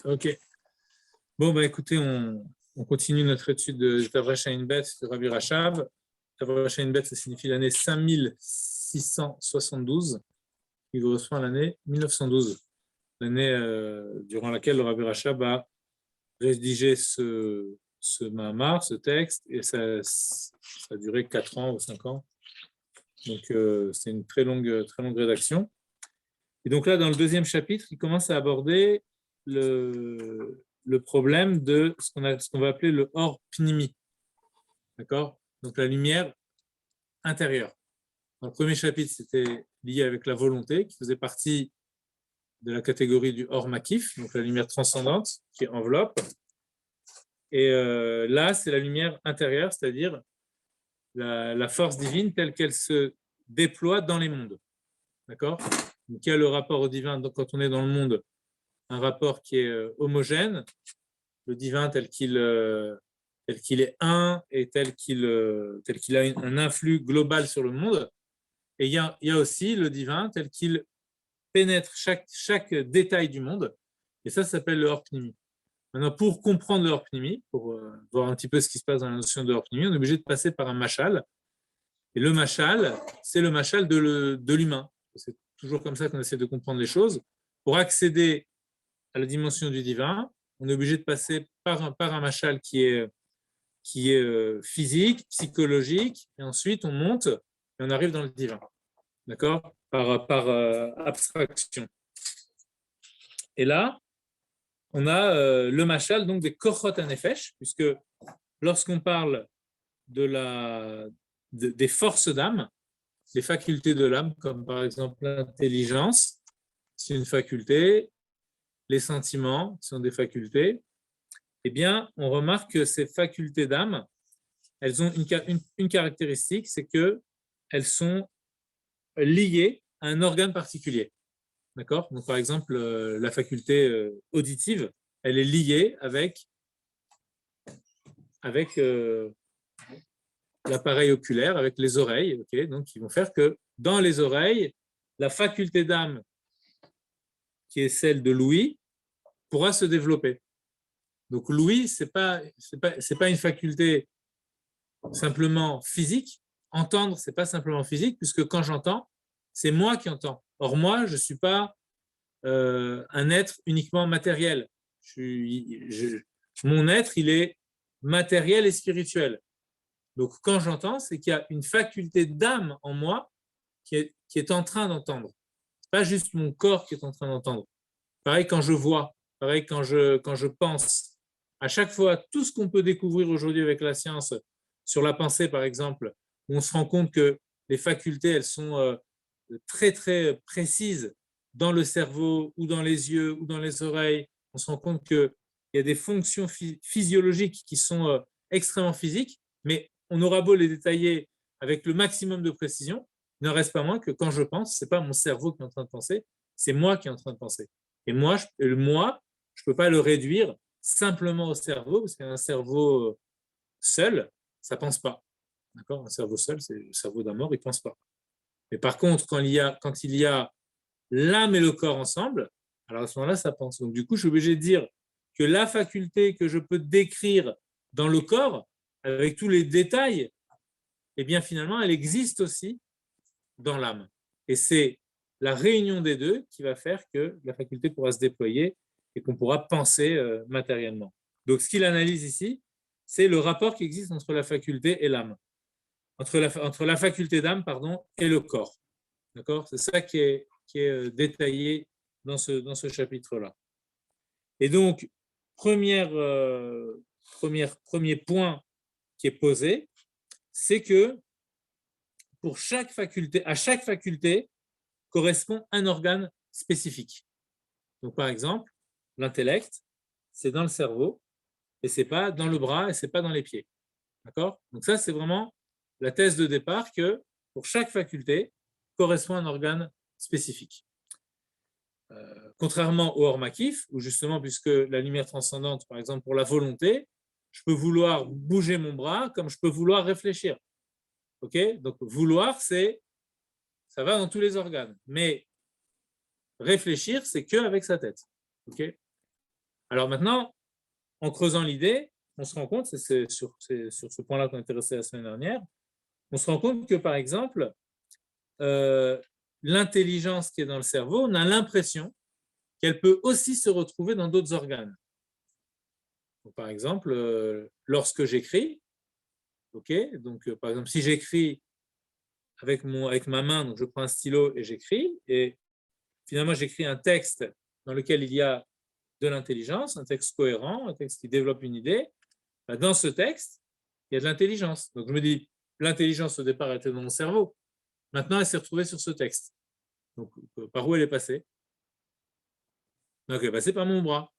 Ok. Bon, bah écoutez, on continue notre étude de Tavresh Ayin Bet de Rabbi Rachab. Tavresh Ayin Bet, ça signifie l'année 5672. Il correspond à l'année 1912, l'année durant laquelle le Rabbi Rachab a rédigé ce Mahamar, ce texte, et ça a duré 4 ans ou 5 ans. Donc, c'est une très longue rédaction. Et donc là, dans le deuxième chapitre, il commence à aborder le problème de ce qu'on va appeler le or pnimi. D'accord? Donc la lumière intérieure. Dans le premier chapitre, c'était lié avec la volonté, qui faisait partie de la catégorie du or makif, donc la lumière transcendante qui enveloppe. Et là, c'est la lumière intérieure, c'est-à-dire la force divine telle qu'elle se déploie dans les mondes. D'accord? Donc il y a le rapport au divin, donc quand on est dans le monde, un rapport qui est homogène, le divin tel qu'il est un et tel qu'il a un influx global sur le monde. Et il y a aussi le divin tel qu'il pénètre chaque détail du monde. Et ça s'appelle le Or Pnimi. Maintenant, pour comprendre le Or Pnimi, pour voir un petit peu ce qui se passe dans la notion de Or Pnimi, on est obligé de passer par un mashal. Et le mashal, c'est le mashal de l'humain. C'est toujours comme ça qu'on essaie de comprendre les choses. Pour accéder à la dimension du divin, on est obligé de passer par un mashal qui est physique, psychologique, et ensuite on monte et on arrive dans le divin. D'accord? Par abstraction. Et là, on a le mashal donc des kochot hanefesh, puisque lorsqu'on parle des forces d'âme, des facultés de l'âme, comme par exemple l'intelligence, c'est une faculté, les sentiments sont des facultés, eh bien, on remarque que ces facultés d'âme, elles ont une caractéristique, c'est qu'elles sont liées à un organe particulier. D'accord? Donc, par exemple, la faculté auditive, elle est liée avec l'appareil oculaire, avec les oreilles, okay? Donc, qui vont faire que dans les oreilles, la faculté d'âme, qui est celle de l'ouïe, pourra se développer. Donc, l'ouïe, c'est pas une faculté simplement physique. Entendre, c'est pas simplement physique, puisque quand j'entends, c'est moi qui entends. Or, moi, je ne suis pas un être uniquement matériel. Mon être, il est matériel et spirituel. Donc, quand j'entends, c'est qu'il y a une faculté d'âme en moi qui est en train d'entendre. Ce n'est pas juste mon corps qui est en train d'entendre. Pareil quand je vois, pareil quand je pense. À chaque fois, tout ce qu'on peut découvrir aujourd'hui avec la science sur la pensée, par exemple, on se rend compte que les facultés, elles sont très, très précises dans le cerveau ou dans les yeux ou dans les oreilles. On se rend compte qu'il y a des fonctions physiologiques qui sont extrêmement physiques, mais on aura beau les détailler avec le maximum de précision, il n'en reste pas moins que quand je pense, ce n'est pas mon cerveau qui est en train de penser, c'est moi qui est en train de penser. Et moi, je ne peux pas le réduire simplement au cerveau, parce qu'un cerveau seul, ça ne pense pas. D'accord? Un cerveau seul, c'est le cerveau d'un mort, il ne pense pas. Mais par contre, quand il y a l'âme et le corps ensemble, alors à ce moment-là, ça pense. Donc du coup, je suis obligé de dire que la faculté que je peux décrire dans le corps, avec tous les détails, eh bien finalement, elle existe aussi dans l'âme. Et c'est la réunion des deux qui va faire que la faculté pourra se déployer et qu'on pourra penser matériellement. Donc ce qu'il analyse ici, c'est le rapport qui existe entre la faculté et l'âme, entre la faculté d'âme, et le corps. D'accord? C'est ça qui est détaillé dans ce chapitre-là. Et donc, premier point qui est posé, c'est que pour à chaque faculté correspond un organe spécifique. Donc, par exemple, l'intellect, c'est dans le cerveau, et c'est pas dans le bras, et c'est pas dans les pieds. D'accord? Donc ça, c'est vraiment la thèse de départ que pour chaque faculté correspond un organe spécifique. Contrairement au Or Makif, où justement, puisque la lumière transcendante, par exemple, pour la volonté, je peux vouloir bouger mon bras comme je peux vouloir réfléchir. Ok? Donc, vouloir, ça va dans tous les organes. Mais réfléchir, c'est qu'avec sa tête. Okay, alors maintenant, en creusant l'idée, on se rend compte, c'est sur ce point-là qu'on est intéressé la semaine dernière, on se rend compte que, par exemple, l'intelligence qui est dans le cerveau, on a l'impression qu'elle peut aussi se retrouver dans d'autres organes. Donc, par exemple, lorsque j'écris, okay, donc, par exemple, si j'écris avec ma main, donc je prends un stylo et j'écris, et finalement j'écris un texte dans lequel il y a de l'intelligence, un texte cohérent, un texte qui développe une idée, dans ce texte, il y a de l'intelligence. Donc je me dis, l'intelligence au départ était dans mon cerveau, maintenant elle s'est retrouvée sur ce texte. Donc par où elle est passée? Donc elle est passée par mon bras.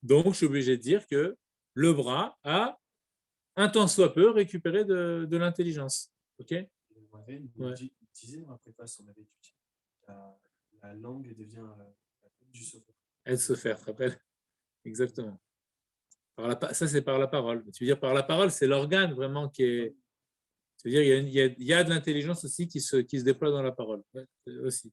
Donc je suis obligé de dire que le bras a un tant soit peu récupéré de l'intelligence. Ok? On avait utilisé dans la préface, on avait étudié la langue devient la tête du sopher. Elle se fait, tu te rappelles? Exactement. Ça, c'est par la parole. Tu veux dire, par la parole, c'est l'organe vraiment qui est. Tu veux dire, il y a de l'intelligence aussi qui se déploie dans la parole. Ouais, aussi.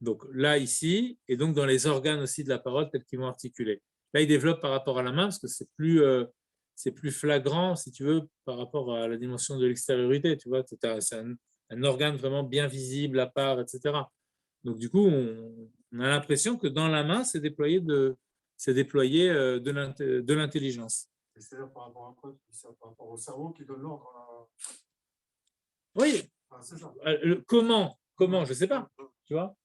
Donc là, ici, et donc dans les organes aussi de la parole, tels qu'ils vont articuler. Là, il développe par rapport à la main, parce que c'est plus flagrant, si tu veux, par rapport à la dimension de l'extériorité. Tu vois, c'est un organe vraiment bien visible à part, etc. Donc du coup, on a l'impression que dans la main, c'est déployé de l'intelligence. C'est-à-dire par rapport à quoi? Par rapport au cerveau qui donne l'ordre. Oui. Ah, c'est ça. Comment, je ne sais pas. Tu vois?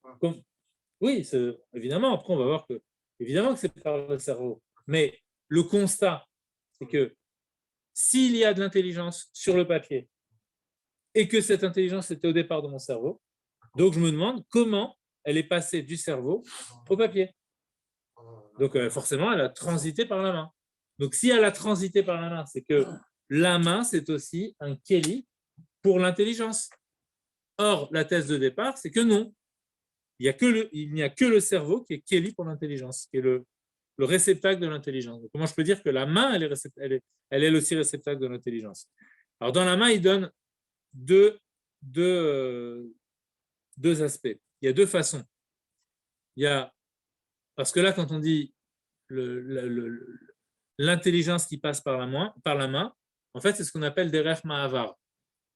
Oui, évidemment, après, on va voir que, évidemment que c'est par le cerveau. Mais le constat, c'est que s'il y a de l'intelligence sur le papier et que cette intelligence était au départ de mon cerveau, donc je me demande comment elle est passée du cerveau au papier. Donc forcément, elle a transité par la main. Donc si elle a transité par la main, c'est que la main, c'est aussi un kéli pour l'intelligence. Or, la thèse de départ, c'est que non. Il n'y a que le cerveau qui est kéli pour l'intelligence, qui est le réceptacle de l'intelligence. Donc, comment je peux dire que la main, elle est aussi réceptacle de l'intelligence? Alors, dans la main, il donne deux aspects. Il y a deux façons. Parce que là, quand on dit l'intelligence qui passe par la main, en fait, c'est ce qu'on appelle des ref ma'avar.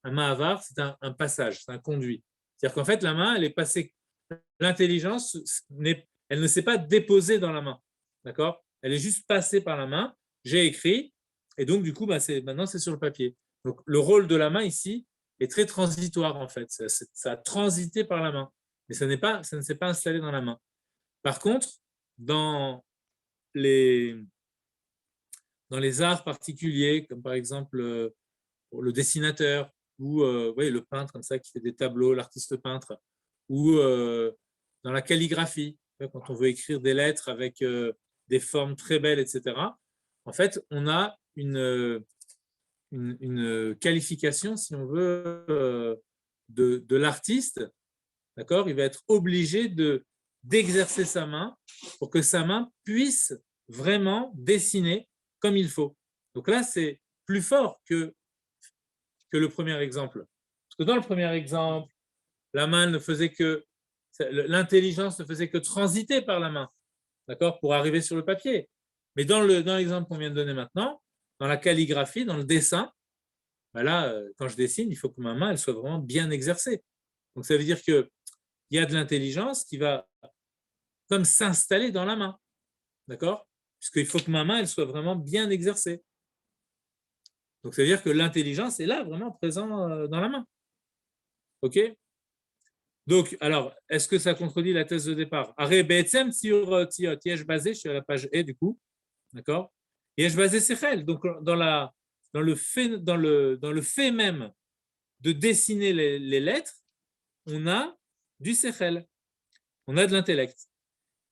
Un ma'avar, c'est un passage, c'est un conduit. C'est-à-dire qu'en fait, la main, elle est passée. L'intelligence, elle ne s'est pas déposée dans la main. D'accord? Elle est juste passée par la main. J'ai écrit, et donc, du coup, maintenant, c'est sur le papier. Donc, le rôle de la main ici est très transitoire, en fait. Ça a transité par la main, mais ça ne s'est pas installé dans la main. Par contre, dans les arts particuliers, comme par exemple le dessinateur ou le peintre comme ça qui fait des tableaux, l'artiste peintre, ou dans la calligraphie, quand on veut écrire des lettres avec des formes très belles, etc. En fait, on a une qualification, si on veut, de l'artiste, d'accord? Il va être obligé d'exercer sa main pour que sa main puisse vraiment dessiner comme il faut. Donc là, c'est plus fort que le premier exemple. Parce que dans le premier exemple, la main ne faisait que, l'intelligence ne faisait que transiter par la main, d'accord, pour arriver sur le papier. Mais dans l'exemple qu'on vient de donner maintenant, dans la calligraphie, dans le dessin, là, quand je dessine, il faut que ma main elle soit vraiment bien exercée. Donc ça veut dire qu'il y a de l'intelligence qui va comme s'installer dans la main, d'accord, puisqu'il faut que ma main elle soit vraiment bien exercée. Donc ça veut dire que l'intelligence est là, vraiment présente dans la main. OK? Donc, alors, est-ce que ça contredit la thèse de départ? Arrête, sur Tiot, basé, je suis à la page E du coup, d'accord? Yesh basé Sechel, donc dans le fait même de dessiner les lettres, on a du Sechel, on a de l'intellect.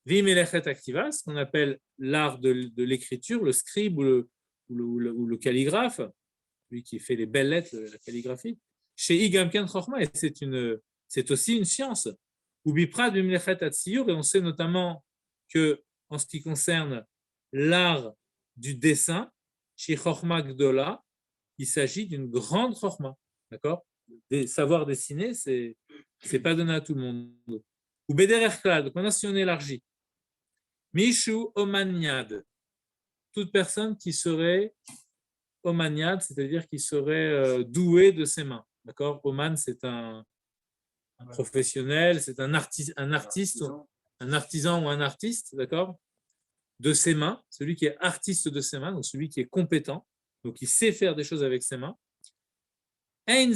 Vimelechet activa, ce qu'on appelle l'art de l'écriture, le scribe ou le calligraphe, lui qui fait les belles lettres, la calligraphie, chez Igamken Chochma, et c'est aussi une science. Ubiprat bimlechet atziyur, et on sait notamment que en ce qui concerne l'art du dessin, chez Chochma Gdola, il s'agit d'une grande Chochma. D'accord? Savoir dessiner, c'est pas donné à tout le monde. Ou bederech klal, donc maintenant si on élargit. Mishu omaniad, toute personne qui serait omaniad, c'est-à-dire qui serait douée de ses mains. D'accord? Oman, c'est un professionnel, c'est un artiste, un artisan ou un artiste, d'accord? De ses mains, celui qui est artiste de ses mains, donc celui qui est compétent, donc qui sait faire des choses avec ses mains. On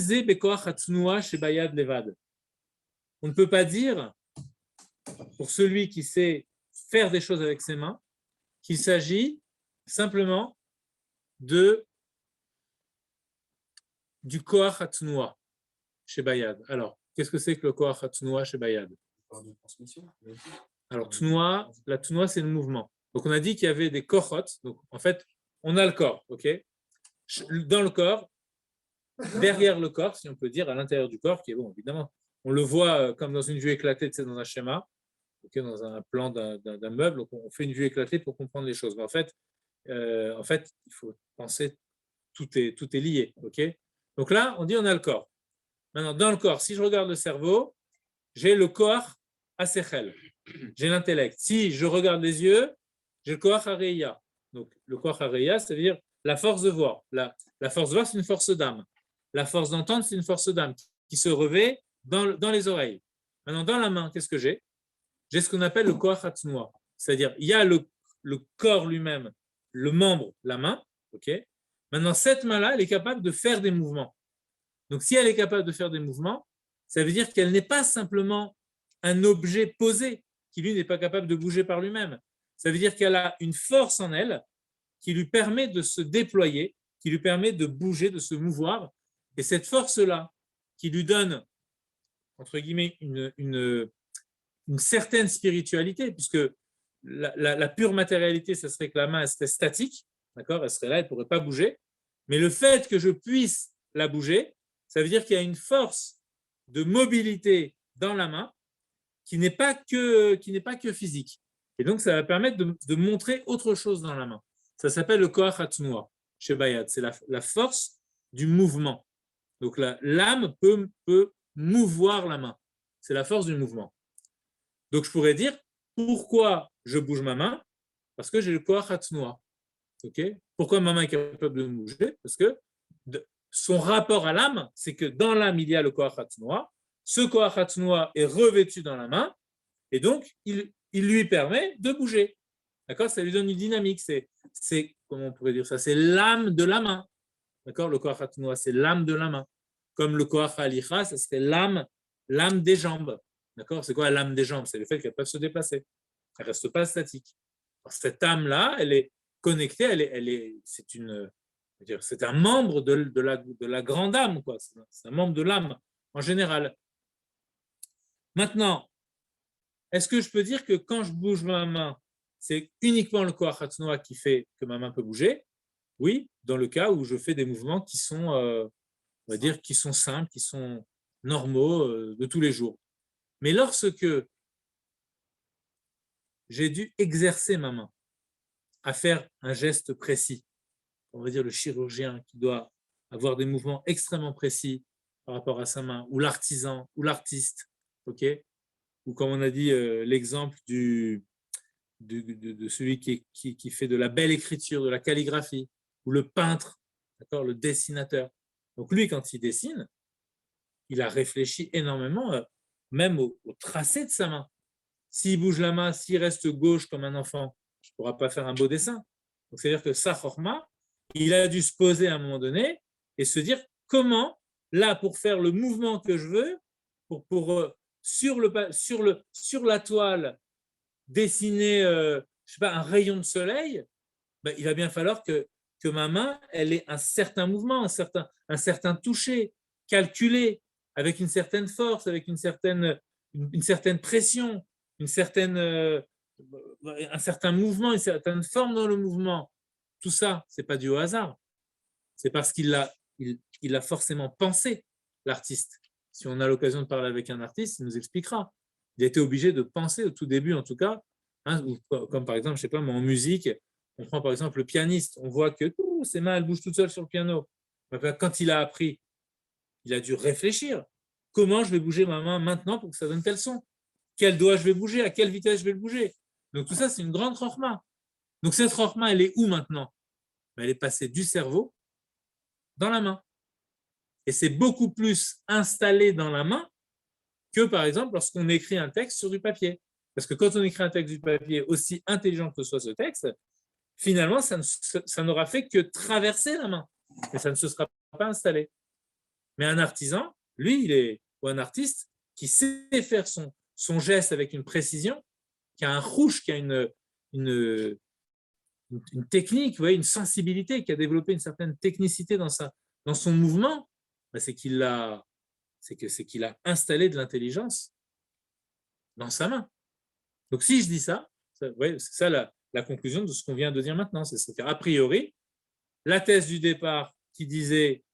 ne peut pas dire, pour celui qui sait faire des choses avec ses mains, qu'il s'agit simplement du koach hatnoua chez Bayad. Alors, qu'est-ce que c'est que le koach hatnoua chez Bayad? Alors, la tnoua, c'est le mouvement. Donc, on a dit qu'il y avait des kochot. Donc, en fait, on a le corps, ok? Dans le corps, derrière le corps, si on peut dire, à l'intérieur du corps, qui est bon, évidemment. On le voit comme dans une vue éclatée, tu sais, dans un schéma, okay, dans un plan d'un meuble. Donc, on fait une vue éclatée pour comprendre les choses. Mais en fait, il faut penser, tout est lié, ok? Donc là, on dit on a le corps. Maintenant, dans le corps, si je regarde le cerveau, j'ai le corps asechel, j'ai l'intellect. Si je regarde les yeux, j'ai le corps hareya. Donc, le corps hareya, c'est-à-dire la force de voir. La force de voir, c'est une force d'âme. La force d'entendre, c'est une force d'âme qui se revêt dans les oreilles. Maintenant, dans la main, qu'est-ce que j'ai? J'ai ce qu'on appelle le koach hatznoua. C'est-à-dire, il y a le corps lui-même, le membre, la main. Okay. Maintenant, cette main-là, elle est capable de faire des mouvements. Donc, si elle est capable de faire des mouvements, ça veut dire qu'elle n'est pas simplement un objet posé qui, lui, n'est pas capable de bouger par lui-même. Ça veut dire qu'elle a une force en elle qui lui permet de se déployer, qui lui permet de bouger, de se mouvoir. Et cette force-là, qui lui donne, entre guillemets, une certaine spiritualité, puisque la pure matérialité, ce serait que la main elle serait statique, d'accord, elle serait là, elle ne pourrait pas bouger. Mais le fait que je puisse la bouger, ça veut dire qu'il y a une force de mobilité dans la main qui n'est pas que physique. Et donc, ça va permettre de montrer autre chose dans la main. Ça s'appelle le koach hatznoua chez Bayad. C'est la force du mouvement. Donc, l'âme peut mouvoir la main. C'est la force du mouvement. Donc, je pourrais dire, pourquoi je bouge ma main? Parce que j'ai le koach hatznoua. Okay? Pourquoi ma main est capable de bouger? Parce que son rapport à l'âme, c'est que dans l'âme, il y a le koach hatznoua. Ce koach hatznoua est revêtu dans la main, et donc, il lui permet de bouger. D'accord? Ça lui donne une dynamique. C'est comment on pourrait dire ça? C'est l'âme de la main. D'accord? Le koach hatznoua, c'est l'âme de la main. Comme le koach halicha, ça serait l'âme des jambes. D'accord? C'est quoi l'âme des jambes? C'est le fait qu'elles peuvent se déplacer. Elle ne reste pas statique. Alors, cette âme-là, elle est connectée, c'est un membre de la grande âme, quoi. C'est un membre de l'âme en général. Maintenant, est-ce que je peux dire que quand je bouge ma main, c'est uniquement le koach hatznoua qui fait que ma main peut bouger? Oui, dans le cas où je fais des mouvements qui sont, on va dire, qui sont simples, qui sont normaux de tous les jours. Mais lorsque j'ai dû exercer ma main à faire un geste précis, on va dire le chirurgien qui doit avoir des mouvements extrêmement précis par rapport à sa main, ou l'artisan, ou l'artiste, ok? Ou comme on a dit l'exemple de celui qui fait de la belle écriture, de la calligraphie, ou le peintre, d'accord, le dessinateur. Donc lui, quand il dessine, il a réfléchi énormément, même au tracé de sa main. S'il bouge la main, s'il reste gauche comme un enfant, il ne pourra pas faire un beau dessin. Donc c'est-à-dire que sa chorma, il a dû se poser à un moment donné et se dire comment, là, pour faire le mouvement que je veux, sur la toile, dessiner je sais pas, un rayon de soleil, ben, il va bien falloir que ma main elle ait un certain mouvement, un certain toucher, calculé, avec une certaine force, avec une certaine pression, un certain mouvement, une certaine forme dans le mouvement. Tout ça, ce n'est pas dû au hasard. C'est parce qu'il a forcément pensé, l'artiste. Si on a l'occasion de parler avec un artiste, il nous expliquera. Il a été obligé de penser, au tout début en tout cas, hein, comme par exemple, je ne sais pas, mais en musique, on prend par exemple le pianiste, on voit que ses mains elles bougent toutes seules sur le piano. Quand il a appris, il a dû réfléchir. Comment je vais bouger ma main maintenant pour que ça donne tel son? quel doigt je vais bouger, à quelle vitesse je vais le bouger. Donc tout ça, c'est une grande chorma. Donc cette chorma, elle est où maintenant? Elle est passée du cerveau dans la main. Et c'est beaucoup plus installé dans la main que, par exemple, lorsqu'on écrit un texte sur du papier. Parce que quand on écrit un texte du papier, aussi intelligent que soit ce texte, finalement, ça n'aura fait que traverser la main. Et ça ne se sera pas installé. Mais un artisan, lui, ou un artiste qui sait faire son geste avec une précision, qui a un rouge, qui a une technique, une sensibilité, qui a développé une certaine technicité dans son mouvement, c'est qu'il a installé de l'intelligence dans sa main. Donc si je dis ça, c'est ça la conclusion de ce qu'on vient de dire maintenant. C'est-à-dire, a priori, la thèse du départ qui disait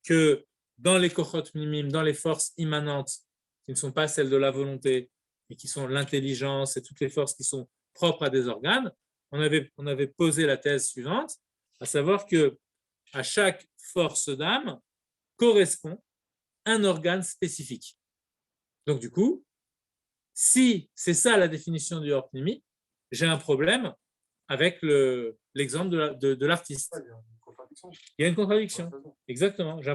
que dans les kochot minimim, dans les forces immanentes, qui ne sont pas celles de la volonté, mais qui sont l'intelligence et toutes les forces qui sont propres à des organes, on avait posé la thèse suivante, à savoir que à chaque force d'âme correspond un organe spécifique. Donc du coup, si c'est ça la définition du Orpnimi, j'ai un problème avec l'exemple de l'artiste. Il y a une contradiction. Exactement. Il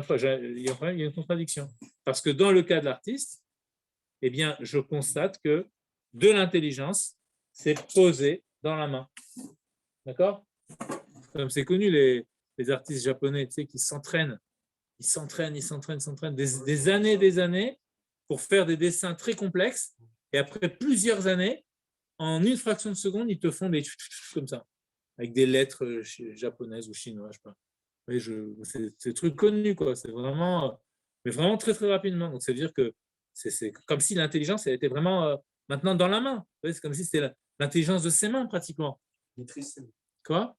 y a une contradiction. Parce que dans le cas de l'artiste, eh bien, je constate que de l'intelligence, c'est posé dans la main. D'accord? Comme c'est connu, les artistes japonais, tu sais, qui s'entraînent. Ils s'entraînent des années pour faire des dessins très complexes. Et après plusieurs années, en une fraction de seconde, ils te font des comme ça, avec des lettres japonaises ou chinoises, je sais pas. Oui, c'est des trucs connus, quoi. C'est vraiment, mais vraiment très, très rapidement. Donc, ça veut dire que c'est comme si l'intelligence, elle était vraiment maintenant dans la main. C'est comme si c'était l'intelligence de ses mains, pratiquement. Maîtrise. Quoi?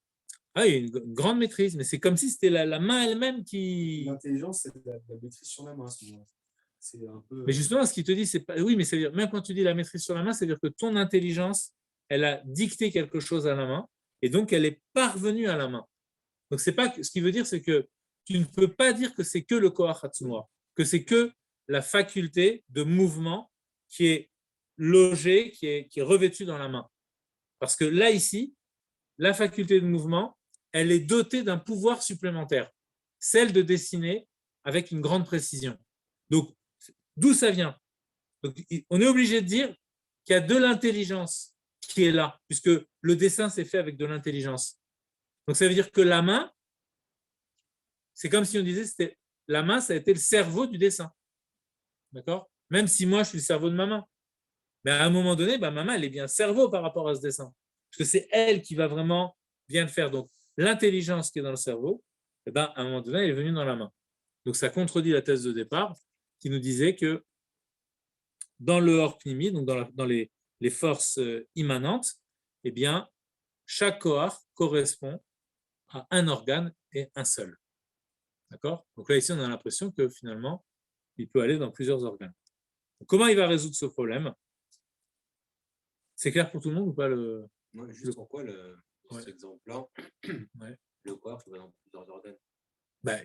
Ah, il y a une grande maîtrise, mais c'est comme si c'était la main elle-même qui. L'intelligence, c'est la maîtrise sur la main à ce moment-là. C'est un peu. Mais justement, ce qu'il te dit, c'est pas. Oui, mais ça veut dire, même quand tu dis la maîtrise sur la main, c'est-à-dire que ton intelligence, elle a dicté quelque chose à la main, et donc elle est parvenue à la main. Donc, c'est pas. Ce qui veut dire, c'est que tu ne peux pas dire que c'est que le Koach Hatsumra, que c'est que la faculté de mouvement qui est logée, qui est revêtue dans la main. Parce que là, ici, la faculté de mouvement, elle est dotée d'un pouvoir supplémentaire, celle de dessiner avec une grande précision. Donc, d'où ça vient? Donc, on est obligé de dire qu'il y a de l'intelligence qui est là, puisque le dessin s'est fait avec de l'intelligence. Donc, ça veut dire que la main, c'est comme si on disait, la main, ça a été le cerveau du dessin. D'accord? Même si moi, je suis le cerveau de ma main. Mais à un moment donné, ma main, elle est bien cerveau par rapport à ce dessin. Parce que c'est elle qui va vraiment bien le faire. Donc, l'intelligence qui est dans le cerveau, à un moment donné, elle est venue dans la main. Donc, ça contredit la thèse de départ qui nous disait que dans le Orpnimi, donc dans les forces immanentes, eh bien, chaque Kohar correspond à un organe et un seul. D'accord? Donc là, ici, on a l'impression que finalement, il peut aller dans plusieurs organes. Donc, comment il va résoudre ce problème? C'est clair pour tout le monde ou pas juste pourquoi cet exemple-là, le corps, il va dans plusieurs organes.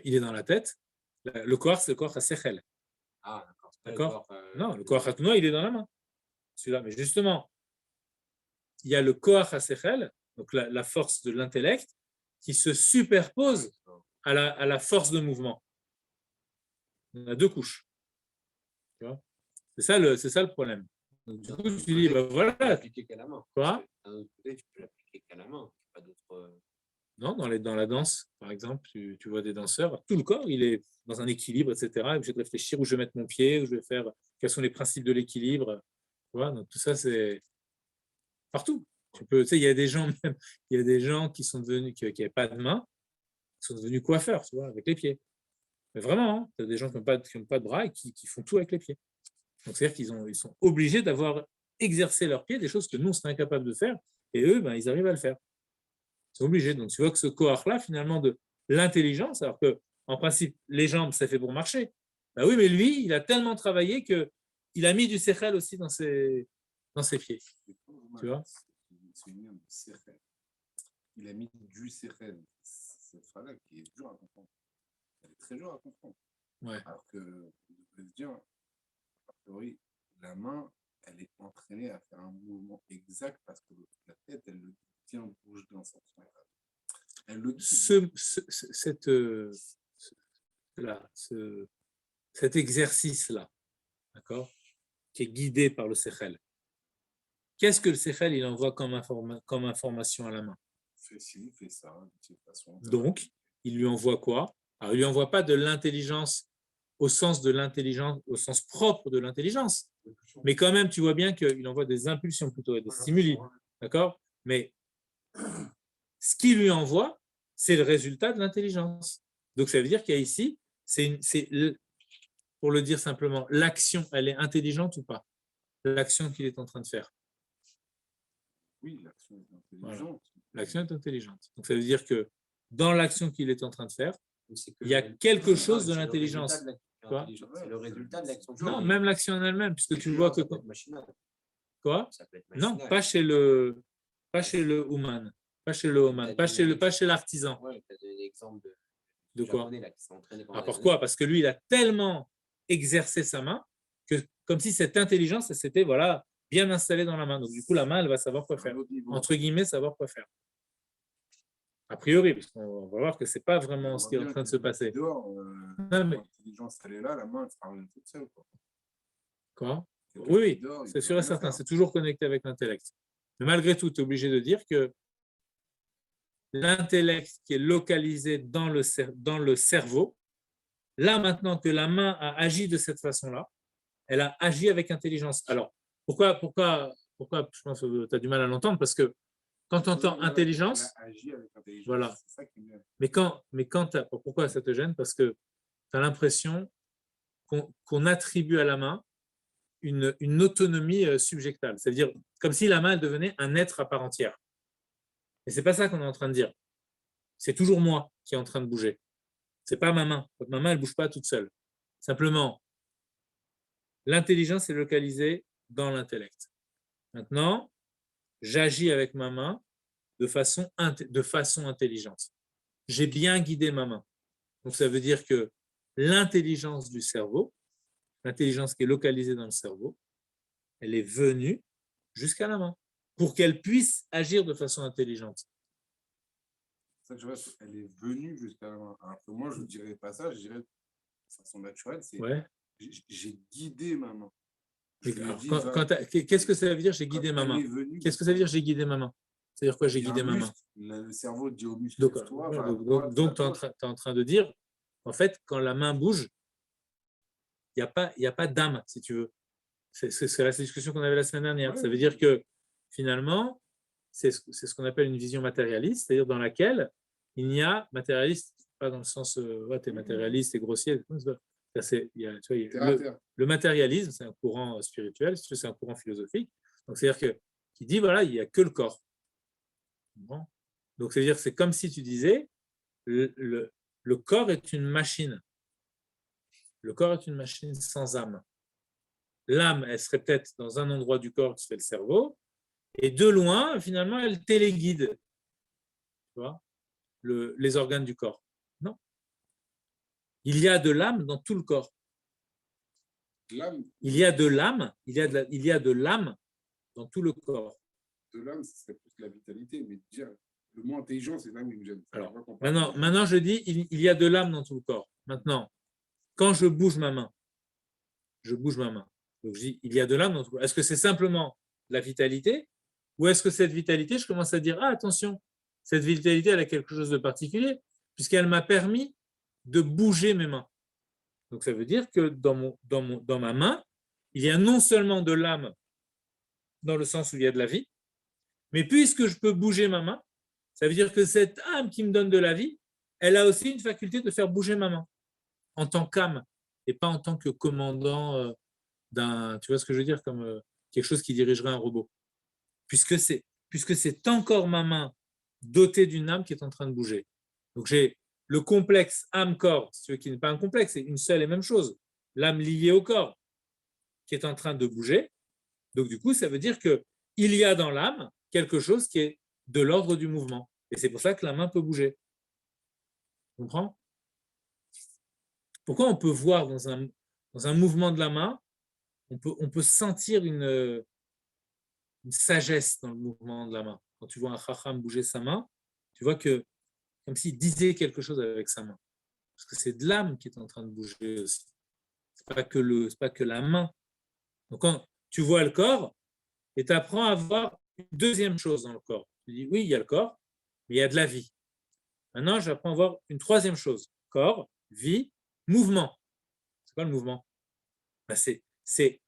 Il est dans la tête. Le corps, c'est le corps à Sechel. Ah, d'accord. Non, le corps à Tnoa, il est dans la main. Celui-là. Mais justement, il y a le corps à Sechel, donc la force de l'intellect, qui se superpose à la force de mouvement. On a deux couches. C'est ça le problème. Donc, du coup, tu dis, voilà. L'appliquer qu'à la main. Quoi? D'un autre côté, tu peux l'appliquer qu'à la main. Pas d'autres. Non, dans la danse, par exemple, tu vois des danseurs, tout le corps, il est dans un équilibre, etc. Et obligé de réfléchir où je vais mettre mon pied, où je vais faire, quels sont les principes de l'équilibre. Donc tout ça, c'est partout. Il y a des gens même, il y a des gens qui sont devenus, qui n'avaient pas de main, qui sont devenus coiffeurs, tu vois, avec les pieds. Mais vraiment, hein, il y a des gens qui n'ont pas de bras et qui font tout avec les pieds. Donc c'est-à-dire qu'ils sont obligés d'avoir exercé leurs pieds, des choses que nous, on serait incapables de faire, et eux, ils arrivent à le faire. Ils sont obligés. Donc, tu vois que ce cohort-là, finalement, de l'intelligence, alors que, en principe, les jambes, c'est fait pour marcher. Oui, mais lui, il a tellement travaillé qu'il a mis du sechel aussi dans ses pieds. Tu vois? C'est une de sechel. Il a mis du sechel. Cette phrase-là qui est dure à comprendre. Elle est très dure à comprendre. Ouais. Alors que, vous pouvez se dire, a priori, la main, elle est entraînée à faire un mouvement exact parce que la tête, elle le tient, bouge dans son sens. Elle le cet exercice-là, d'accord, qui est guidé par le Sechel. Qu'est-ce que le Sechel il envoie comme information à la main? Fais ci, fais ça, de cette façon. Donc, il lui envoie quoi? Alors, il lui envoie pas de l'intelligence au sens de l'intelligence, au sens propre de l'intelligence, mais quand même, tu vois bien qu'il envoie des impulsions plutôt, des stimuli, d'accord? Mais ce qu'il lui envoie, c'est le résultat de l'intelligence. Donc, ça veut dire qu'il y a ici, pour le dire simplement, l'action, elle est intelligente ou pas? L'action qu'il est en train de faire. Oui, l'action est intelligente. Voilà. L'action est intelligente. Donc, ça veut dire que dans l'action qu'il est en train de faire, il y a quelque chose de l'intelligence. C'est le résultat de l'action. Non, même l'action en elle-même, puisque tu vois que... Quoi? Non, pas chez le human, pas chez le human, pas chez l'artisan. Ouais, tu as donné l'exemple de quoi? Là, qui sont entraînés Ah, pourquoi? Parce que lui, il a tellement exercé sa main que comme si cette intelligence, elle s'était bien installée dans la main. Donc, du coup, la main, elle va savoir quoi faire. Entre guillemets, savoir quoi faire. A priori, parce qu'on va voir que ce n'est pas vraiment ce qui est en train de se passer. L'intelligence, elle est là, la main, elle sera rien toute seule. Quoi? Oui, c'est sûr et certain. C'est toujours connecté avec l'intellect. Mais malgré tout, tu es obligé de dire que l'intellect qui est localisé dans le cerveau, là, maintenant que la main a agi de cette façon-là, elle a agi avec intelligence. Alors, pourquoi je pense que tu as du mal à l'entendre? Parce que quand tu entends intelligence, voilà. Mais pourquoi ça te gêne? Parce que tu as l'impression qu'on attribue à la main une autonomie subjectale. C'est-à-dire comme si la main elle devenait un être à part entière. Et ce n'est pas ça qu'on est en train de dire. C'est toujours moi qui est en train de bouger. Ce n'est pas ma main. Ma main, elle ne bouge pas toute seule. Simplement, l'intelligence est localisée dans l'intellect. Maintenant, j'agis avec ma main de façon intelligente. J'ai bien guidé ma main. Donc, ça veut dire que l'intelligence du cerveau, l'intelligence qui est localisée dans le cerveau, elle est venue jusqu'à la main pour qu'elle puisse agir de façon intelligente. Ça que je vois, elle est venue jusqu'à la main. Alors que moi, je ne dirais pas ça, je dirais de façon naturelle, c'est j'ai guidé ma main. Qu'est-ce que ça veut dire j'ai guidé ma main? Qu'est-ce que ça veut dire j'ai guidé ma main? C'est-à-dire quoi j'ai guidé ma main? Le cerveau dit au muscle. Donc tu es en train de dire, en fait, quand la main bouge, il n'y a pas d'âme, si tu veux. C'est la discussion qu'on avait la semaine dernière. Ouais. Ça veut dire que finalement, c'est ce qu'on appelle une vision matérialiste, c'est-à-dire dans laquelle il n'y a matérialiste, pas dans le sens tu es matérialiste, tu es grossier. Le matérialisme, c'est un courant spirituel, c'est un courant philosophique. Donc, c'est-à-dire qui dit, voilà, il n'y a que le corps. Bon. Donc, c'est-à-dire c'est comme si tu disais, le corps est une machine. Le corps est une machine sans âme. L'âme, elle serait peut-être dans un endroit du corps qui fait le cerveau, et de loin, finalement, elle téléguide. Tu vois, les organes du corps. Non. Il y a de l'âme dans tout le corps. Il y a de l'âme, il y a de l'âme dans tout le corps. De l'âme, ce serait plus la vitalité, mais dire le mot intelligent, c'est l'âme qui me gêne. Alors, maintenant, je dis il y a de l'âme dans tout le corps. Maintenant, quand je bouge ma main, donc je dis il y a de l'âme dans tout le corps. Est-ce que c'est simplement la vitalité, ou est-ce que cette vitalité, je commence à dire attention, cette vitalité, elle a quelque chose de particulier, puisqu'elle m'a permis de bouger mes mains. Donc, ça veut dire que dans ma main, il y a non seulement de l'âme, dans le sens où il y a de la vie, mais puisque je peux bouger ma main, ça veut dire que cette âme qui me donne de la vie, elle a aussi une faculté de faire bouger ma main, en tant qu'âme, et pas en tant que commandant d'un, tu vois ce que je veux dire, comme quelque chose qui dirigerait un robot. Puisque c'est encore ma main dotée d'une âme qui est en train de bouger. Donc, j'ai le complexe âme-corps, qui n'est pas un complexe, c'est une seule et même chose. L'âme liée au corps qui est en train de bouger. Donc, du coup, ça veut dire qu'il y a dans l'âme quelque chose qui est de l'ordre du mouvement. Et c'est pour ça que la main peut bouger. Tu comprends? Pourquoi on peut voir dans un mouvement de la main on peut sentir une sagesse dans le mouvement de la main. Quand tu vois un chacham bouger sa main, tu vois que comme s'il disait quelque chose avec sa main. Parce que c'est de l'âme qui est en train de bouger aussi. C'est pas que la main. Donc quand tu vois le corps et tu apprends à voir une deuxième chose dans le corps. Tu dis oui, il y a le corps, mais il y a de la vie. Maintenant, j'apprends à voir une troisième chose. Corps, vie, mouvement. C'est quoi le mouvement? Ben, c'est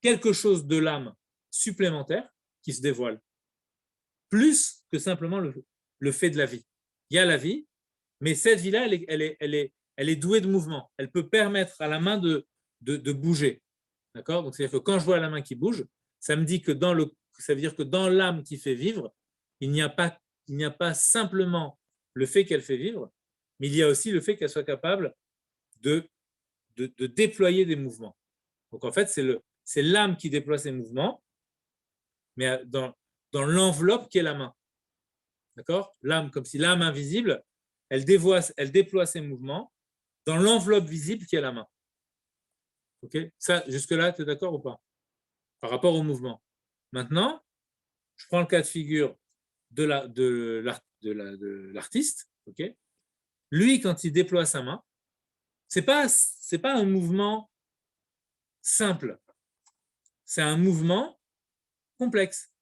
quelque chose de l'âme supplémentaire qui se dévoile. Plus que simplement le fait de la vie. Il y a la vie, mais cette vie-là, elle est douée de mouvement. Elle peut permettre à la main de bouger. D'accord? Donc, c'est-à-dire que quand je vois la main qui bouge, ça me dit que ça veut dire que dans l'âme qui fait vivre, il n'y a pas simplement le fait qu'elle fait vivre, mais il y a aussi le fait qu'elle soit capable de déployer des mouvements. Donc, en fait, c'est l'âme qui déploie ses mouvements, mais dans l'enveloppe qui est la main. D'accord? L'âme, comme si l'âme invisible, elle déploie ses mouvements dans l'enveloppe visible qui est la main. Ok? Ça, jusque-là, tu es d'accord ou pas? Par rapport au mouvement. Maintenant, je prends le cas de figure de l'artiste. Ok? Lui, quand il déploie sa main, c'est pas un mouvement simple. C'est un mouvement complexe.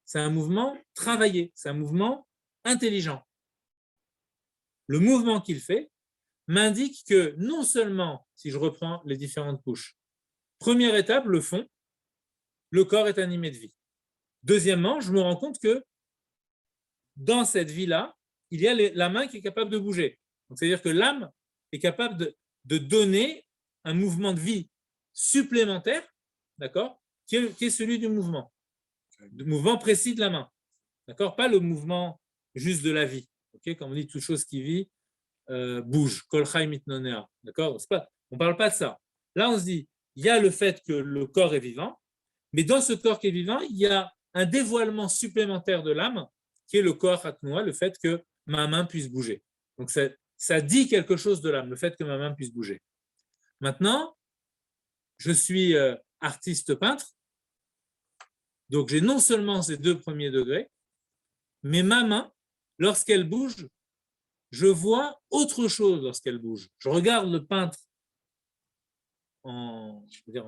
C'est un mouvement travaillé. C'est un mouvement intelligent. Le mouvement qu'il fait m'indique que non seulement, si je reprends les différentes couches, première étape, le fond, le corps est animé de vie. Deuxièmement, je me rends compte que dans cette vie-là, il y a la main qui est capable de bouger. Donc, c'est-à-dire que l'âme est capable de donner un mouvement de vie supplémentaire, d'accord, qui est celui du mouvement. Le mouvement précis de la main. D'accord? Pas le mouvement juste de la vie. Okay? Quand on dit toute chose qui vit, bouge. Kol chai mitnonea. D'accord? On ne parle pas de ça. Là, on se dit, il y a le fait que le corps est vivant, mais dans ce corps qui est vivant, il y a un dévoilement supplémentaire de l'âme, qui est le corps hatnoua, le fait que ma main puisse bouger. Donc, ça dit quelque chose de l'âme, le fait que ma main puisse bouger. Maintenant, je suis artiste peintre, donc j'ai non seulement ces deux premiers degrés, mais ma main, lorsqu'elle bouge, je vois autre chose lorsqu'elle bouge. Je regarde le peintre en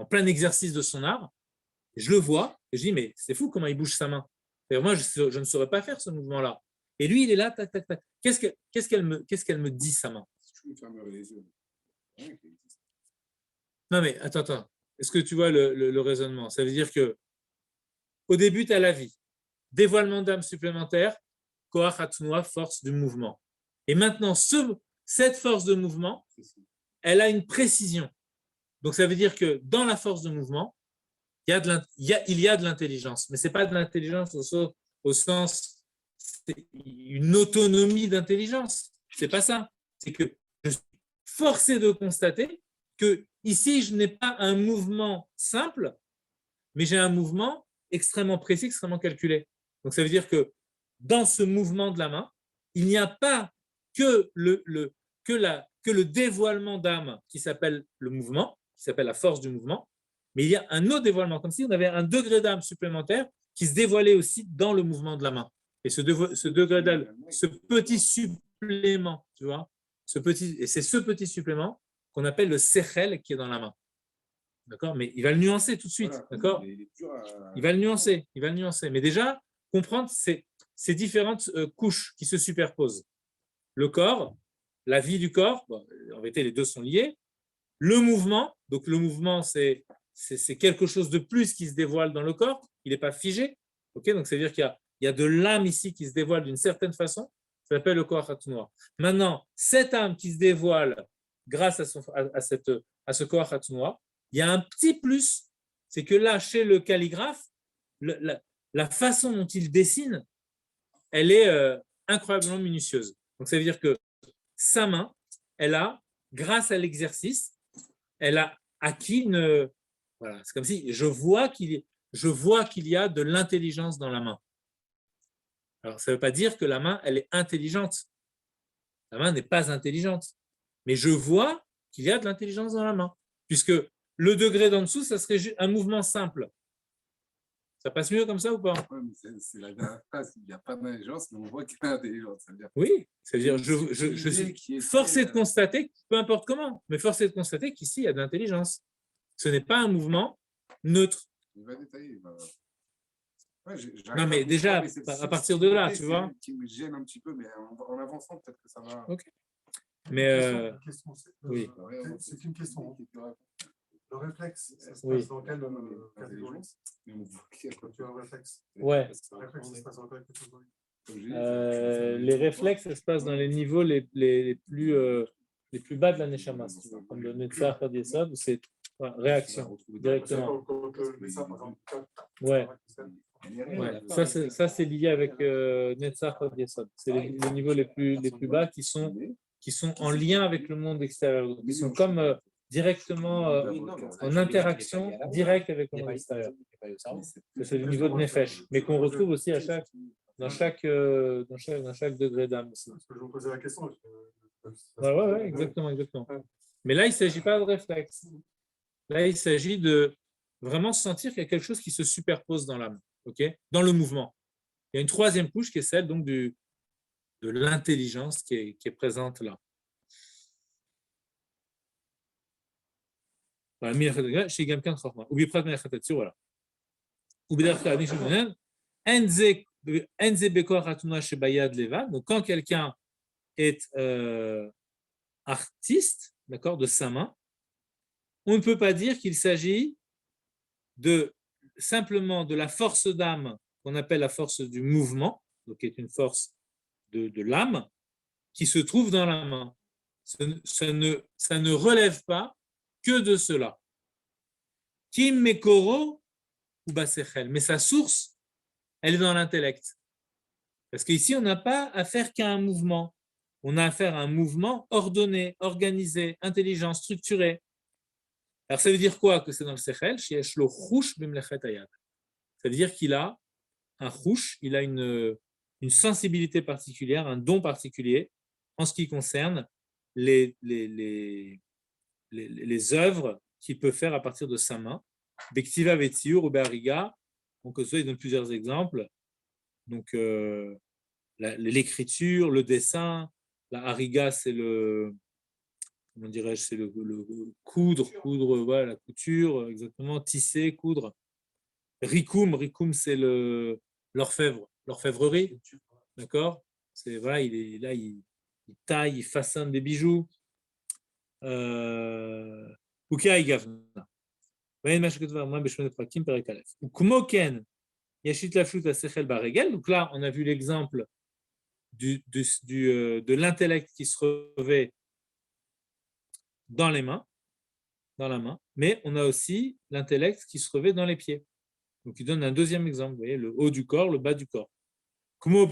plein exercice de son art, et je le vois, et je dis, mais c'est fou comment il bouge sa main. Moi, je ne saurais pas faire ce mouvement-là. Et lui, il est là, tac, tac, tac. Qu'est-ce qu'elle me dit, sa main? Non, mais attends. Est-ce que tu vois le raisonnement? Ça veut dire que au début, tu as la vie. Dévoilement d'âme supplémentaire, Koach Hatnoua, force du mouvement. Et maintenant, cette force de mouvement, elle a une précision. Donc, ça veut dire que dans la force de mouvement, il y a de l'intelligence. Mais ce n'est pas de l'intelligence au sens, c'est une autonomie d'intelligence. Ce n'est pas ça. C'est que je suis forcé de constater que ici, je n'ai pas un mouvement simple, mais j'ai un mouvement extrêmement précis, extrêmement calculé. Donc, ça veut dire que dans ce mouvement de la main, il n'y a pas que le dévoilement d'âme qui s'appelle le mouvement, qui s'appelle la force du mouvement, mais il y a un autre dévoilement, comme si on avait un degré d'âme supplémentaire qui se dévoilait aussi dans le mouvement de la main. Et ce degré d'âme, ce petit supplément, tu vois, et c'est ce petit supplément qu'on appelle le sechel qui est dans la main. D'accord? Mais il va le nuancer tout de suite. D'accord? Il va le nuancer. Mais déjà, comprendre ces différentes couches qui se superposent. Le corps, la vie du corps, bon, en réalité, les deux sont liés. Le mouvement, donc le mouvement, c'est quelque chose de plus qui se dévoile dans le corps. Il n'est pas figé. Okay? Donc, c'est-à-dire qu'il y a de l'âme ici qui se dévoile d'une certaine façon. Ça s'appelle le Koach Hatnoua. Maintenant, cette âme qui se dévoile grâce à ce Koach Hatnoua, il y a un petit plus, c'est que là, chez le calligraphe, la façon dont il dessine, elle est incroyablement minutieuse. Donc, ça veut dire que sa main, elle a, grâce à l'exercice, elle a acquis une... Voilà, c'est comme si je vois qu'il y a de l'intelligence dans la main. Alors, ça ne veut pas dire que la main, elle est intelligente. La main n'est pas intelligente. Mais je vois qu'il y a de l'intelligence dans la main. Puisque le degré d'en dessous, ça serait un mouvement simple. Ça passe mieux comme ça ou pas? Ouais, mais c'est la dernière phrase, il n'y a pas d'intelligence, mais on voit qu'il y a l'intelligence. Oui, c'est-à-dire, je suis forcé de constater, peu importe comment, mais forcé de constater qu'ici, il y a de l'intelligence. Ce n'est pas un mouvement neutre. Il va détailler. Ouais, non, mais déjà, à partir de là, tu vois. Qui me gêne un petit peu, mais en avançant, peut-être que ça va. Ok. Mais oui. C'est une question. Le réflexe, ça se passe dans quelle catégorie? Tu as un réflexe. Ouais. Le réflexe, ça se passe dans quelle catégorie? Les réflexes, ça se passe dans les niveaux les plus bas de la Neshama, si tu veux, comme le Netzach Yesod, où c'est réaction directement. Ouais. Ouais. Ça c'est lié avec Netzach Yesod. C'est les niveaux les plus bas qui sont en lien avec le monde extérieur. Ils sont comme directement en interaction directe avec le monde extérieur. C'est le niveau de Nefesh, mais qu'on retrouve aussi dans chaque degré d'âme aussi. Parce que je vous posais la question. Ouais, exactement. Mais là, il ne s'agit pas de réflexe. Là, il s'agit de vraiment sentir qu'il y a quelque chose qui se superpose dans l'âme, dans le mouvement. Il y a une troisième couche qui est celle donc, de l'intelligence qui est présente là. Chez quelqu'un de voilà. Donc, quand quelqu'un est artiste, d'accord, de sa main, on ne peut pas dire qu'il s'agit simplement de la force d'âme qu'on appelle la force du mouvement, donc qui est une force de l'âme, qui se trouve dans la main. Ça ne relève pas que de cela. Kim Mekoro ou Basechel, mais sa source, elle est dans l'intellect. Parce qu'ici, on n'a pas affaire qu'à un mouvement. On a affaire à un mouvement ordonné, organisé, intelligent, structuré. Alors, ça veut dire quoi que c'est dans le Sechel? Ça veut dire qu'il a un chouch, il a une sensibilité particulière, un don particulier en ce qui concerne les œuvres qu'il peut faire à partir de sa main. Bektiva Vetsiur ou Be'ariga, donc il donne plusieurs exemples. Donc, l'écriture, le dessin, la hariga, c'est comment dirais-je, c'est le coudre, voilà, la couture, exactement, tisser, coudre. Rikum, c'est l'orfèvrerie, d'accord? C'est voilà, il taille, il façonne des bijoux. Ukai Gavna. Donc là, on a vu l'exemple de l'intellect qui se revêt dans la main, mais on a aussi l'intellect qui se revêt dans les pieds. Donc il donne un deuxième exemple, vous voyez, le haut du corps, le bas du corps. Comme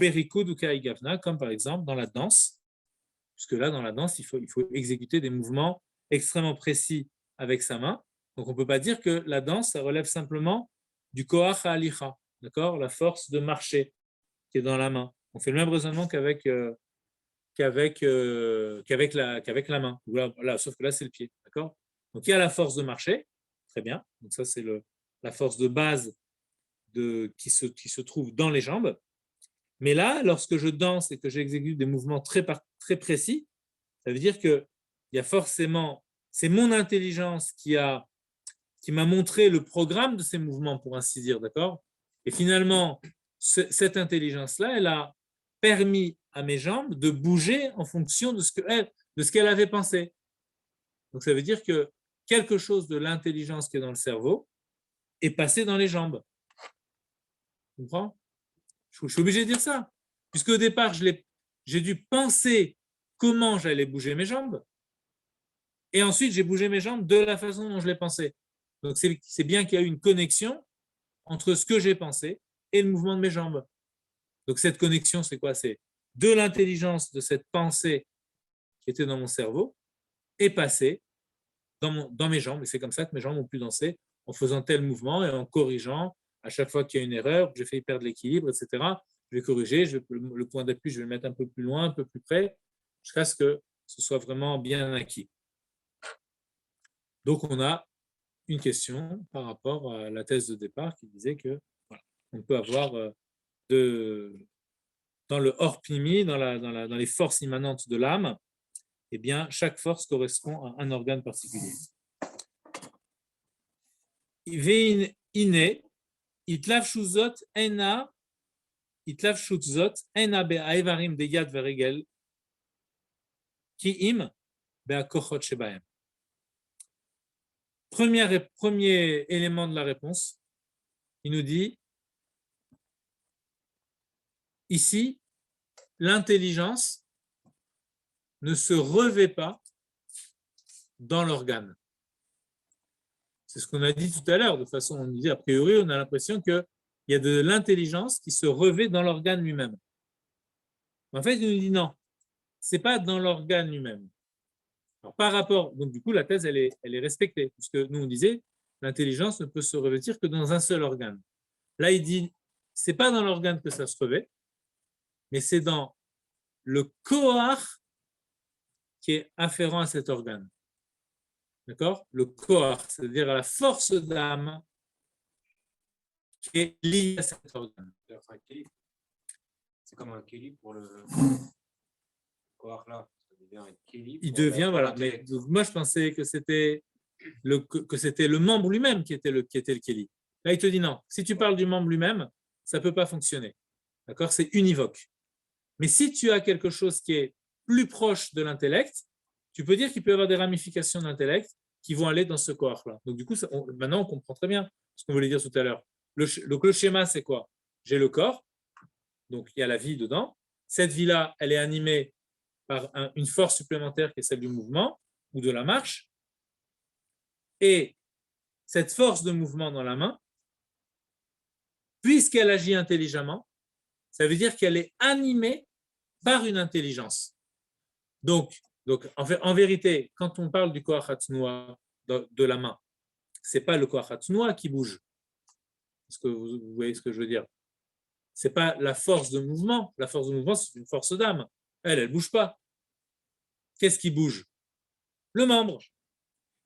par exemple dans la danse, puisque là, dans la danse, il faut exécuter des mouvements extrêmement précis avec sa main. Donc on ne peut pas dire que la danse, ça relève simplement du koach ha'alicha, d'accord, la force de marcher qui est dans la main. On fait le même raisonnement qu'avec la main. Voilà, sauf que là, c'est le pied, d'accord. Donc il y a la force de marcher, très bien. Donc ça, c'est la force de base qui se trouve dans les jambes. Mais là, lorsque je danse et que j'exécute des mouvements très précis, ça veut dire qu'il y a forcément, c'est mon intelligence qui m'a montré le programme de ces mouvements, pour ainsi dire, d'accord? Et finalement, cette intelligence-là, elle a permis à mes jambes de bouger en fonction de ce qu'elle avait pensé. Donc, ça veut dire que quelque chose de l'intelligence qui est dans le cerveau est passé dans les jambes. Tu comprends? Je suis obligé de dire ça, puisque au départ, j'ai dû penser comment j'allais bouger mes jambes, et ensuite, j'ai bougé mes jambes de la façon dont je l'ai pensé. Donc, c'est bien qu'il y a eu une connexion entre ce que j'ai pensé et le mouvement de mes jambes. Donc, cette connexion, c'est quoi? C'est de l'intelligence de cette pensée qui était dans mon cerveau est passée dans mes jambes. Et c'est comme ça que mes jambes ont pu danser en faisant tel mouvement et en corrigeant à chaque fois qu'il y a une erreur, j'ai fait perdre l'équilibre, etc. Je vais corriger, le point d'appui, je vais le mettre un peu plus loin, un peu plus près, jusqu'à ce que ce soit vraiment bien acquis. Donc, on a une question par rapport à la thèse de départ qui disait que voilà, on peut avoir dans le hors pnimi, dans les forces immanentes de l'âme, eh bien, chaque force correspond à un organe particulier. Vein ine, itlav shuzot ena be'aivarim de yad veregel ki im be'akochot shebahem. Premier élément de la réponse, il nous dit ici, l'intelligence ne se revêt pas dans l'organe. C'est ce qu'on a dit tout à l'heure, de façon, on disait, a priori, on a l'impression qu'il y a de l'intelligence qui se revêt dans l'organe lui-même. En fait, il nous dit non, ce n'est pas dans l'organe lui-même. Alors, par rapport, donc du coup, la thèse, elle est respectée, puisque nous, on disait, l'intelligence ne peut se revêtir que dans un seul organe. Là, il dit, ce n'est pas dans l'organe que ça se revêt, mais c'est dans le koach qui est afférent à cet organe. D'accord? Le koach, c'est-à-dire la force d'âme qui est liée à cet organe. C'est comme un kéli pour le koach là. Il devient, voilà. Mais, donc, moi, je pensais que c'était le membre lui-même qui était le kéli. Là, il te dit non. Si tu parles du membre lui-même, ça ne peut pas fonctionner. D'accord? C'est univoque. Mais si tu as quelque chose qui est plus proche de l'intellect, tu peux dire qu'il peut y avoir des ramifications d'intellect qui vont aller dans ce corps-là. Donc, du coup, maintenant, on comprend très bien ce qu'on voulait dire tout à l'heure. Donc, le schéma, c'est quoi? J'ai le corps, donc il y a la vie dedans. Cette vie-là, elle est animée par une force supplémentaire qui est celle du mouvement ou de la marche. Et cette force de mouvement dans la main, puisqu'elle agit intelligemment, ça veut dire qu'elle est animée par une intelligence. Donc en vérité, quand on parle du koach hatznua de la main, ce n'est pas le koach hatznua qui bouge. Est-ce que vous voyez ce que je veux dire? Ce n'est pas la force de mouvement. La force de mouvement, c'est une force d'âme. Elle ne bouge pas. Qu'est-ce qui bouge? Le membre.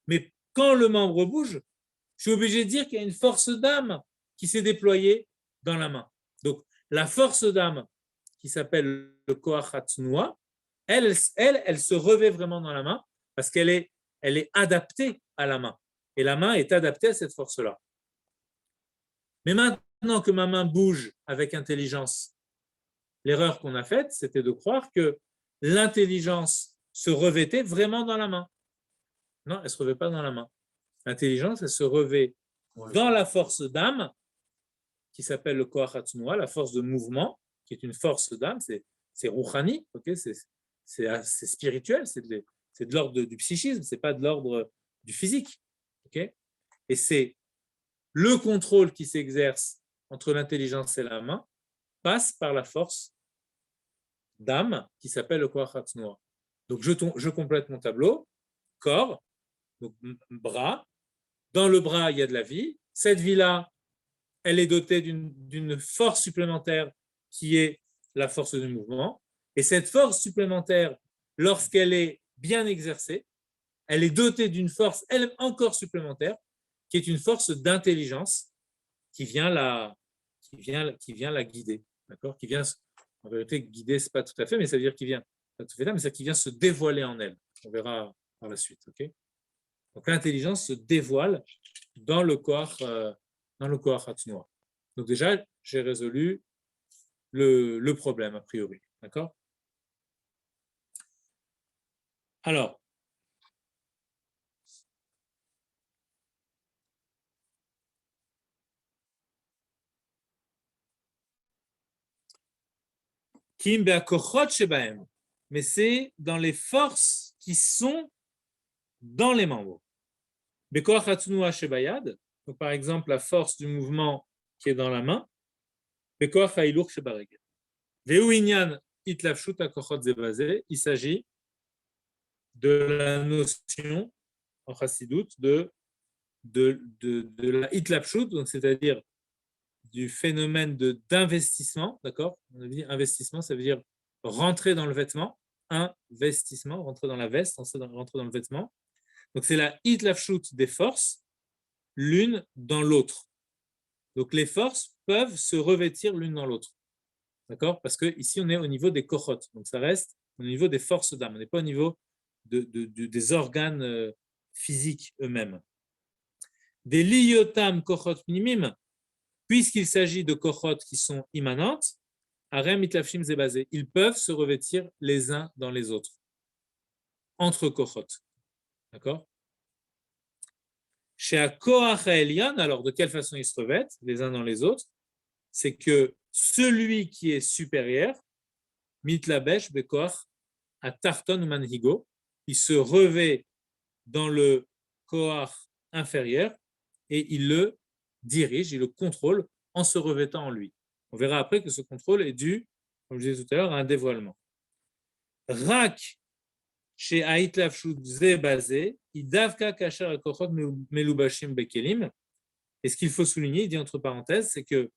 Mais quand le membre bouge, je suis obligé de dire qu'il y a une force d'âme qui s'est déployée dans la main. Donc, la force d'âme qui s'appelle le koach hatznua, elle se revêt vraiment dans la main parce qu'elle est adaptée à la main. Et la main est adaptée à cette force-là. Mais maintenant que ma main bouge avec intelligence, l'erreur qu'on a faite, c'était de croire que l'intelligence se revêtait vraiment dans la main. Non, elle ne se revêt pas dans la main. L'intelligence, elle se revêt dans la force d'âme qui s'appelle le koach hatznua, la force de mouvement, qui est une force d'âme, c'est rouhani, okay? C'est spirituel, c'est de l'ordre du psychisme, ce n'est pas de l'ordre du physique. Okay? Et c'est le contrôle qui s'exerce entre l'intelligence et la main passe par la force d'âme qui s'appelle le koach hatznua. Donc je complète mon tableau, corps, donc bras, dans le bras il y a de la vie, cette vie-là, elle est dotée d'une force supplémentaire qui est la force du mouvement, et cette force supplémentaire, lorsqu'elle est bien exercée, elle est dotée d'une force, elle encore supplémentaire, qui est une force d'intelligence qui vient la guider, d'accord? Qui vient, en vérité, guider, c'est pas tout à fait, mais ça veut dire qu'il vient, pas tout à fait là, mais c'est qu'il vient se dévoiler en elle. On verra par la suite, ok? Donc l'intelligence se dévoile dans le koach hatznua. Donc déjà, j'ai résolu le problème a priori, d'accord? Alors, Kim be'akochot shebahem, mais c'est dans les forces qui sont dans les membres. Be'koach hatznua shebayad, donc par exemple la force du mouvement qui est dans la main, be'koach ha'ilur shebaregel. Ve'u inyan itlafshut hakochot zebazeh, il s'agit de la notion en chassidoute de la itlapshut, donc c'est-à-dire du phénomène d'investissement, d'accord? On a dit investissement, ça veut dire rentrer dans le vêtement, investissement, rentrer dans la veste, rentrer dans le vêtement. Donc c'est la itlapshut des forces l'une dans l'autre. Donc les forces peuvent se revêtir l'une dans l'autre. D'accord? Parce qu'ici, on est au niveau des kochot. Donc ça reste au niveau des forces d'âme. On n'est pas au niveau des organes physiques eux-mêmes. Des liyotam kochot minimim, puisqu'il s'agit de kochot qui sont immanentes, harem mitlafshim zebazé, ils peuvent se revêtir les uns dans les autres, entre kochot. D'accord? Chez Akoach Elion, alors de quelle façon ils se revêtent les uns dans les autres? C'est que celui qui est supérieur, mitlabesh bekoach atarton manhigo, il se revêt dans le koach inférieur et il le dirige, il le contrôle en se revêtant en lui. On verra après que ce contrôle est dû, comme je disais tout à l'heure, à un dévoilement. Rak chez Aïtlafshut Zebazé, Idavka Kasher Kochot Melubashim Bekelim. Et ce qu'il faut souligner, il dit entre parenthèses, c'est que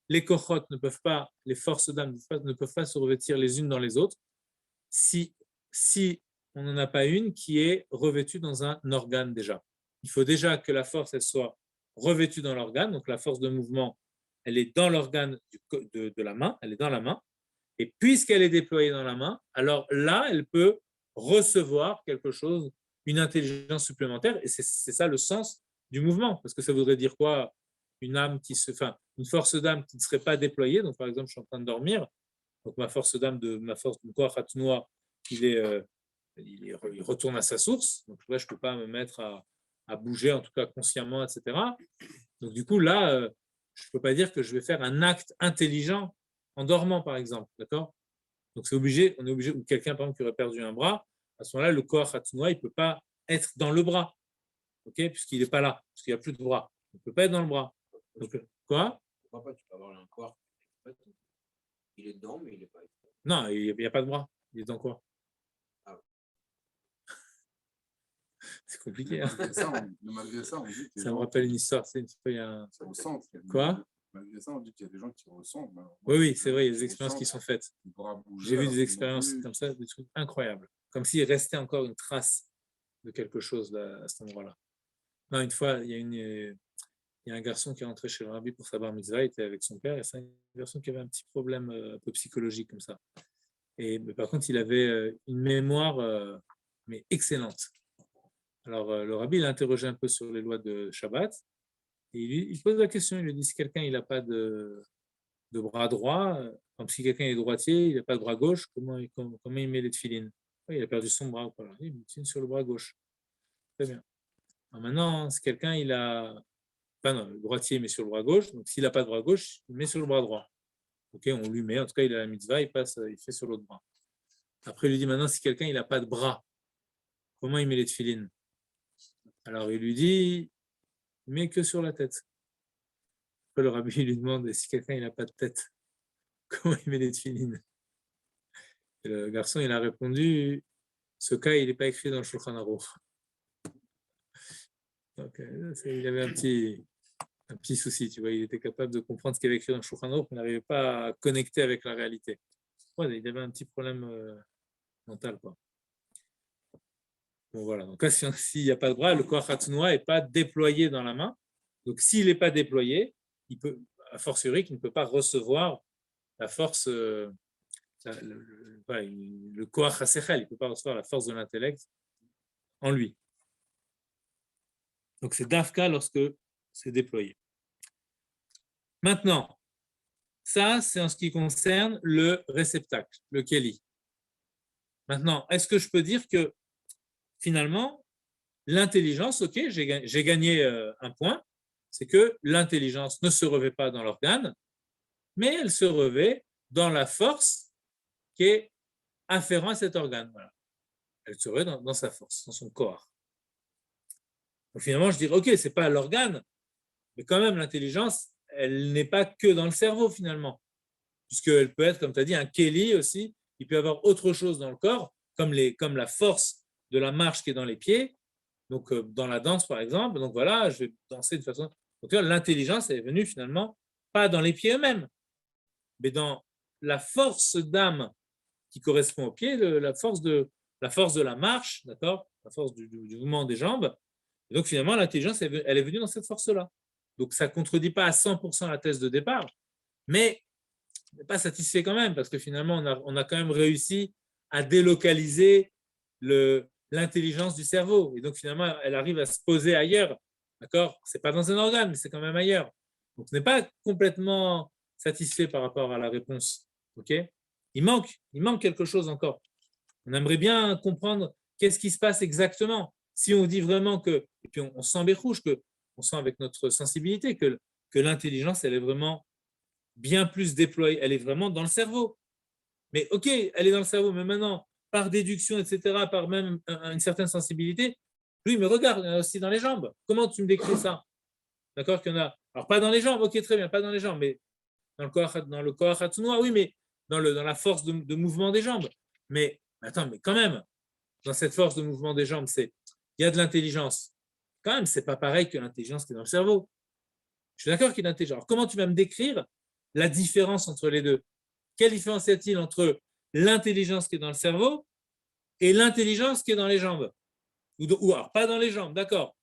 les kochot ne peuvent pas, les forces d'âme ne peuvent pas se revêtir les unes dans les autres si on n'en a pas une qui est revêtue dans un organe déjà. Il faut déjà que la force elle soit revêtue dans l'organe, donc la force de mouvement, elle est dans l'organe de la main, elle est dans la main, et puisqu'elle est déployée dans la main, alors là, elle peut recevoir quelque chose, une intelligence supplémentaire, et c'est ça le sens du mouvement, parce que ça voudrait dire quoi? Une force d'âme qui ne serait pas déployée, donc par exemple, je suis en train de dormir, donc ma force d'âme, ma force de koach hatnoua, il retourne à sa source, donc là, je ne peux pas me mettre à bouger, en tout cas consciemment, etc. Donc du coup, là, je ne peux pas dire que je vais faire un acte intelligent en dormant, par exemple, d'accord? Donc on est obligé, ou quelqu'un, par exemple, qui aurait perdu un bras, à ce moment-là, le koach hatnoua, il ne peut pas être dans le bras, okay? Puisqu'il n'est pas là, parce qu'il n'y a plus de bras. Il ne peut pas être dans le bras. Donc, quoi? Pourquoi pas? Tu peux avoir un corps, il est dedans, mais il n'est pas. Non, il n'y a pas de bras. Il est dans quoi? Ah. C'est compliqué. Hein? Malgré ça, on dit que ça me rappelle une histoire. C'est une fois, ça ressent. Quoi? Malgré ça, on dit qu'il y a des gens qui ressentent. Oui, c'est vrai, il y a des expériences qui sont faites. J'ai vu des expériences comme ça, des trucs incroyables. Comme s'il restait encore une trace de quelque chose là, à cet endroit-là. Non, une fois, il y a un garçon qui est rentré chez le rabbi pour sa bar mitzvah, il était avec son père, et c'est un garçon qui avait un petit problème un peu psychologique comme ça. Mais par contre, il avait une mémoire mais excellente. Alors, le rabbi l'a interrogé un peu sur les lois de Shabbat, et il pose la question, il lui dit, si quelqu'un n'a pas de bras droit, si quelqu'un est droitier, il n'a pas de bras gauche, comment il met les tefilines? Il a perdu son bras, voilà. Il tient sur le bras gauche. Très bien. Alors maintenant, si quelqu'un le droitier, il met sur le bras gauche. Donc, s'il n'a pas de bras gauche, il met sur le bras droit. Ok, on lui met. En tout cas, il a la mitzvah, il fait sur l'autre bras. Après, il lui dit maintenant, si quelqu'un n'a pas de bras, comment il met les tefilines? Alors, il lui dit, il met que sur la tête. Après, le rabbi lui demande, si quelqu'un n'a pas de tête, comment il met les tefilines? Et le garçon, il a répondu, ce cas, il n'est pas écrit dans le Shulchan Aruch. Donc, il avait un petit souci, tu vois, il était capable de comprendre ce qu'il y avait écrit dans le Shulchan Aruch, mais il n'arrivait pas à connecter avec la réalité. Ouais, il avait un petit problème mental, quoi. Bon, voilà, donc là, s'il n'y a pas de bras, le koach hatnoua n'est pas déployé dans la main. Donc, s'il n'est pas déployé, il peut, a fortiori, qu'il ne peut pas recevoir la force, le koach hasechel, il ne peut pas recevoir la force de l'intellect en lui. Donc, c'est dafka lorsque c'est déployé. Maintenant, ça, c'est en ce qui concerne le réceptacle, le keli. Maintenant, est-ce que je peux dire que finalement, l'intelligence, ok, j'ai gagné un point, c'est que l'intelligence ne se revêt pas dans l'organe, mais elle se revêt dans la force qui est afférente à cet organe. Voilà. Elle se revêt dans sa force, dans son corps. Donc finalement, je dirais, ok, ce n'est pas l'organe, mais quand même, l'intelligence, elle n'est pas que dans le cerveau finalement, puisqu'elle peut être, comme tu as dit, un keli aussi, il peut y avoir autre chose dans le corps, comme la force de la marche qui est dans les pieds, donc dans la danse par exemple, donc voilà, je vais danser de façon... Donc l'intelligence est venue finalement, pas dans les pieds eux-mêmes, mais dans la force d'âme qui correspond aux pieds, la force de la marche, d'accord, la force du mouvement des jambes, Et donc, finalement, l'intelligence, elle est venue dans cette force-là. Donc, ça ne contredit pas à 100% la thèse de départ, mais on n'est pas satisfait quand même, parce que finalement, on a quand même réussi à délocaliser l'intelligence du cerveau. Et donc, finalement, elle arrive à se poser ailleurs. D'accord ? Ce n'est pas dans un organe, mais c'est quand même ailleurs. Donc, on n'est pas complètement satisfait par rapport à la réponse. Ok ? Il manque quelque chose encore. On aimerait bien comprendre qu'est-ce qui se passe exactement. Si on dit vraiment que, et puis on sent Béchouche, on sent avec notre sensibilité que l'intelligence, elle est vraiment bien plus déployée, elle est vraiment dans le cerveau. Mais ok, elle est dans le cerveau, mais maintenant, par déduction, etc., par même une certaine sensibilité, lui, mais regarde, il y en a aussi dans les jambes. Comment tu me décris ça? D'accord qu'il y en a. Alors, pas dans les jambes, ok, très bien, pas dans les jambes, mais dans le Koach Hatsunua, oui, mais dans la force de mouvement des jambes. Mais attends, mais quand même, dans cette force de mouvement des jambes, il y a de l'intelligence. Quand même, c'est pas pareil que l'intelligence qui est dans le cerveau. Je suis d'accord qu'il y a l'intelligence. Alors, comment tu vas me décrire la différence entre les deux? Quelle différence y a-t-il entre l'intelligence qui est dans le cerveau et l'intelligence qui est dans les jambes? Ou alors, pas dans les jambes, d'accord.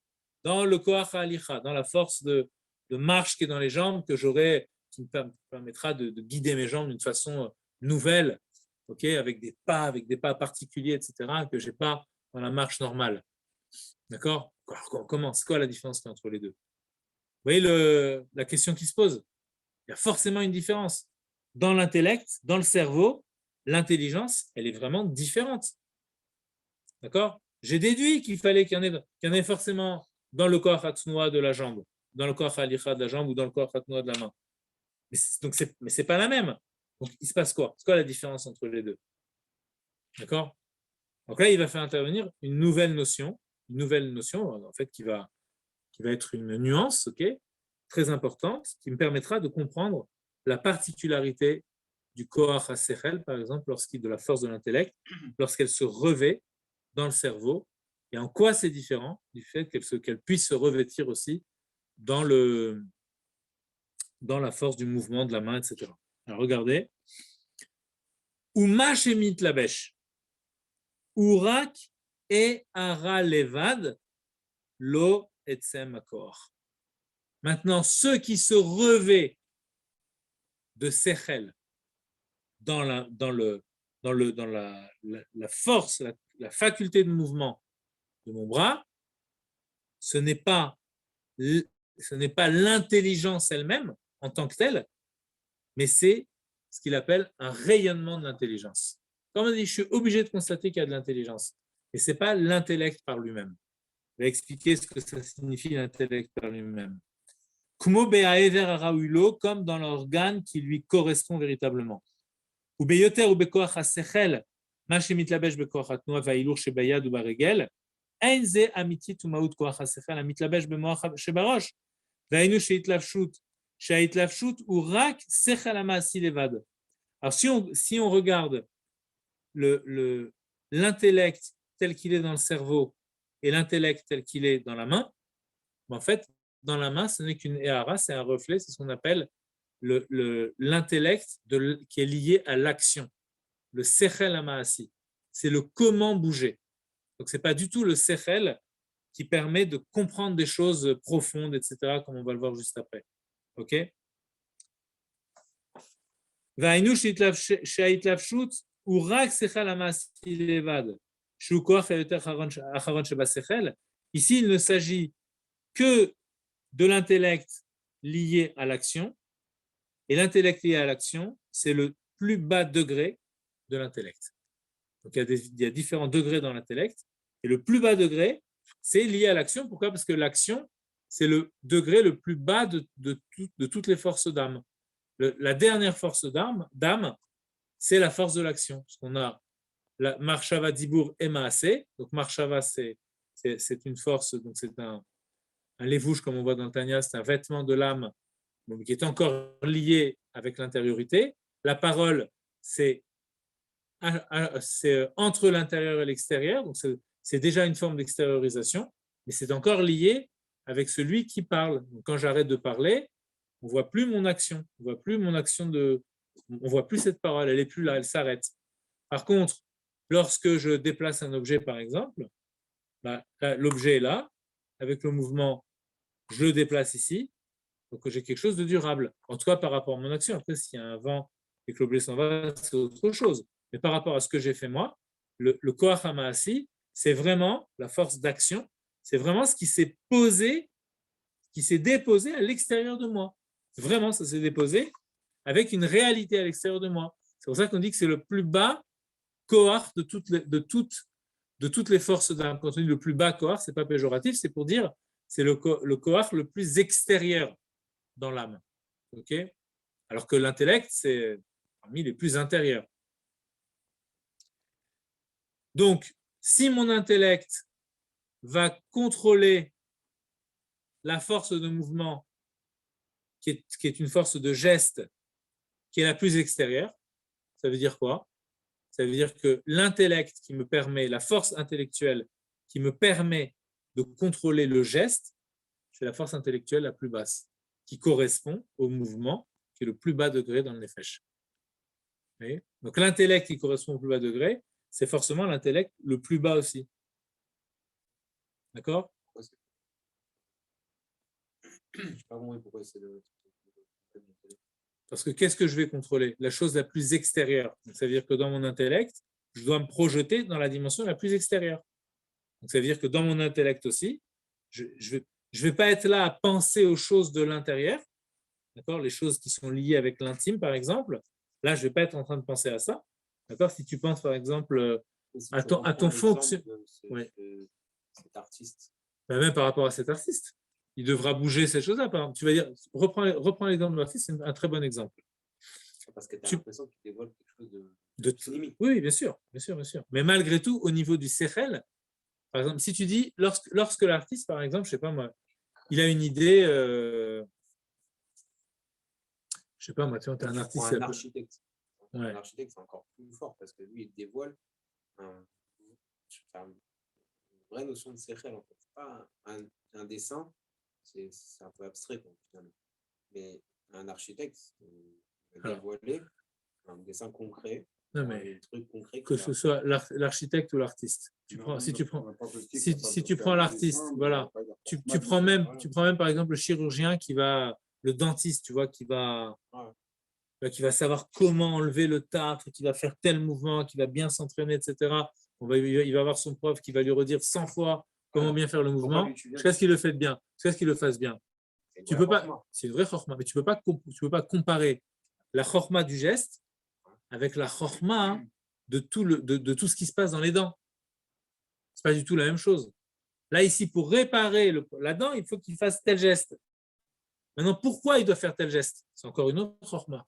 Dans le koach halicha, dans la force de marche qui est dans les jambes, qui me permettra de guider mes jambes d'une façon nouvelle, okay, avec des pas particuliers, etc., que je n'ai pas dans la marche normale. D'accord? Comment? C'est quoi la différence entre les deux? Vous voyez la question qui se pose? Il y a forcément une différence. Dans l'intellect, dans le cerveau, l'intelligence, elle est vraiment différente. D'accord? J'ai déduit qu'il fallait qu'il y en ait forcément dans le koach hatsunua de la jambe, dans le koach halicha de la jambe ou dans le koach hatsunua de la main. Mais ce n'est pas la même. Donc, il se passe quoi? C'est quoi la différence entre les deux? D'accord? Donc là, il va faire intervenir une nouvelle notion en fait, qui va être une nuance, ok, très importante, qui me permettra de comprendre la particularité du koach hasechel, par exemple, de la force de l'intellect, lorsqu'elle se revêt dans le cerveau, et en quoi c'est différent du fait qu'elle puisse se revêtir aussi dans la force du mouvement de la main, etc. Alors regardez. Uma shemit labesh, urak et ara levad, lo etsem akor. Maintenant, ceux qui se revêtent de sechel dans la force, la faculté de mouvement de mon bras, ce n'est pas l'intelligence elle-même en tant que telle, mais c'est ce qu'il appelle un rayonnement de l'intelligence. Comme on dit, je suis obligé de constater qu'il y a de l'intelligence. Et ce n'est pas l'intellect par lui-même. Je vais expliquer ce que ça signifie l'intellect par lui-même. Comme dans l'organe qui lui correspond véritablement. Ou beyoter ou bekoach hasechel, ma shemitlabesh bekoach hatnua vailur shebayad ou baregel, ein ze amitit ou maout koach hasechel amitlabesh bemoach shebarosh, vainu sheitlavshut, sheitlavshut ou rak sechel amasi levad. Alors si on regarde l'intellect tel qu'il est dans le cerveau et l'intellect tel qu'il est dans la main, en fait, dans la main, ce n'est qu'une éhara, c'est un reflet, c'est ce qu'on appelle l'intellect qui est lié à l'action, le sechel amaasi, c'est le comment bouger. Donc, ce n'est pas du tout le sechel qui permet de comprendre des choses profondes, etc., comme on va le voir juste après. Ok? Ici, il ne s'agit que de l'intellect lié à l'action, et l'intellect lié à l'action, c'est le plus bas degré de l'intellect. Donc il y a différents degrés dans l'intellect, et le plus bas degré, c'est lié à l'action. Pourquoi? Parce que l'action, c'est le degré le plus bas de toutes les forces d'âme. La dernière force d'âme, c'est la force de l'action. Parce qu'on a la marshava dibour et maasé. Donc marshava, c'est une force, donc c'est un levouche, comme on voit dans le Tanya, c'est un vêtement de l'âme qui est encore lié avec l'intériorité. La parole, c'est entre l'intérieur et l'extérieur, donc c'est déjà une forme d'extériorisation, mais c'est encore lié avec celui qui parle. Donc quand j'arrête de parler, on ne voit plus mon action, on ne voit plus cette parole, elle n'est plus là, elle s'arrête. Par contre, lorsque je déplace un objet, par exemple, l'objet est là, avec le mouvement, je le déplace ici, donc j'ai quelque chose de durable. En tout cas, par rapport à mon action. Après, s'il y a un vent et que l'objet s'en va, c'est autre chose. Mais par rapport à ce que j'ai fait moi, le koach hamaasi, c'est vraiment la force d'action, c'est vraiment ce qui s'est posé, qui s'est déposé à l'extérieur de moi. Vraiment, ça s'est déposé avec une réalité à l'extérieur de moi. C'est pour ça qu'on dit que c'est le plus bas koach de toutes les forces d'âme. Quand on dit le plus bas koach, ce n'est pas péjoratif, c'est pour dire c'est le koach le plus extérieur dans l'âme. Okay? Alors que l'intellect, c'est parmi les plus intérieurs. Donc, si mon intellect va contrôler la force de mouvement, qui est une force de geste, qui est la plus extérieure, ça veut dire quoi? Ça veut dire que l'intellect qui me permet, la force intellectuelle qui me permet de contrôler le geste, c'est la force intellectuelle la plus basse, qui correspond au mouvement qui est le plus bas degré dans le nefesh. Donc l'intellect qui correspond au plus bas degré, c'est forcément l'intellect le plus bas aussi. D'accord? Je ne sais pas pourquoi c'est le... Parce que qu'est-ce que je vais contrôler? La chose la plus extérieure. Donc, ça veut dire que dans mon intellect, je dois me projeter dans la dimension la plus extérieure. Donc, ça veut dire que dans mon intellect aussi, je vais pas être là à penser aux choses de l'intérieur, d'accord? Les choses qui sont liées avec l'intime, par exemple. Là, je ne vais pas être en train de penser à ça. D'accord? Si tu penses, par exemple, à ton fonction... Cet artiste. Ben, même par rapport à cet artiste. Il devra bouger cette chose-là. Tu vas dire, reprends l'exemple de l'artiste, c'est un très bon exemple. Parce que tu as l'impression que tu dévoiles quelque chose de limite. Oui, bien sûr. Mais malgré tout, au niveau du sechel, par exemple, si tu dis, lorsque l'artiste, par exemple, je ne sais pas moi, il a une idée, je ne sais pas moi, tu es un artiste. Un architecte. Ouais. Un architecte, c'est encore plus fort parce que lui, il dévoile une vraie notion de sechel. En fait. C'est pas un dessin. C'est un peu abstrait, finalement. Mais un architecte va dévoiler un dessin concret, un truc concret. Que ce soit l'architecte ou l'artiste. Si tu prends l'artiste, voilà, tu prends même par exemple le chirurgien le dentiste, tu vois, qui va savoir comment enlever le tartre, qui va faire tel mouvement, qui va bien s'entraîner, etc. Il va avoir son prof qui va lui redire 100 fois comment bien faire le mouvement, jusqu'à ce qu'il le fasse bien. Tu peux pas, c'est une vraie chorma, mais tu peux pas comparer la chorma du geste avec la chorma de tout ce qui se passe dans les dents. C'est pas du tout la même chose. Là, ici, pour réparer la dent, il faut qu'il fasse tel geste. Maintenant, pourquoi il doit faire tel geste? C'est encore une autre chorma.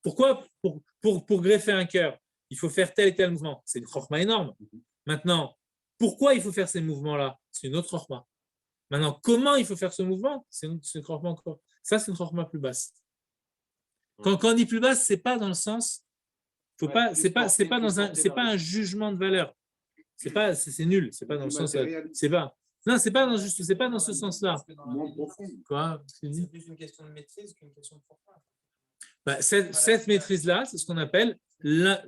Pourquoi pour greffer un cœur, il faut faire tel et tel mouvement? C'est une chorma énorme. Maintenant, pourquoi il faut faire ces mouvements-là? C'est une autre chorma. Maintenant, comment il faut faire ce mouvement? C'est une chorma encore. Ça, c'est une chorma plus basse. Quand on dit plus basse, c'est pas dans le sens, c'est pas un jugement de valeur. C'est nul. C'est pas dans le sens. C'est pas dans ce sens-là. Quoi? C'est plus une question de maîtrise qu'une question de chorma. Cette maîtrise-là, c'est ce qu'on appelle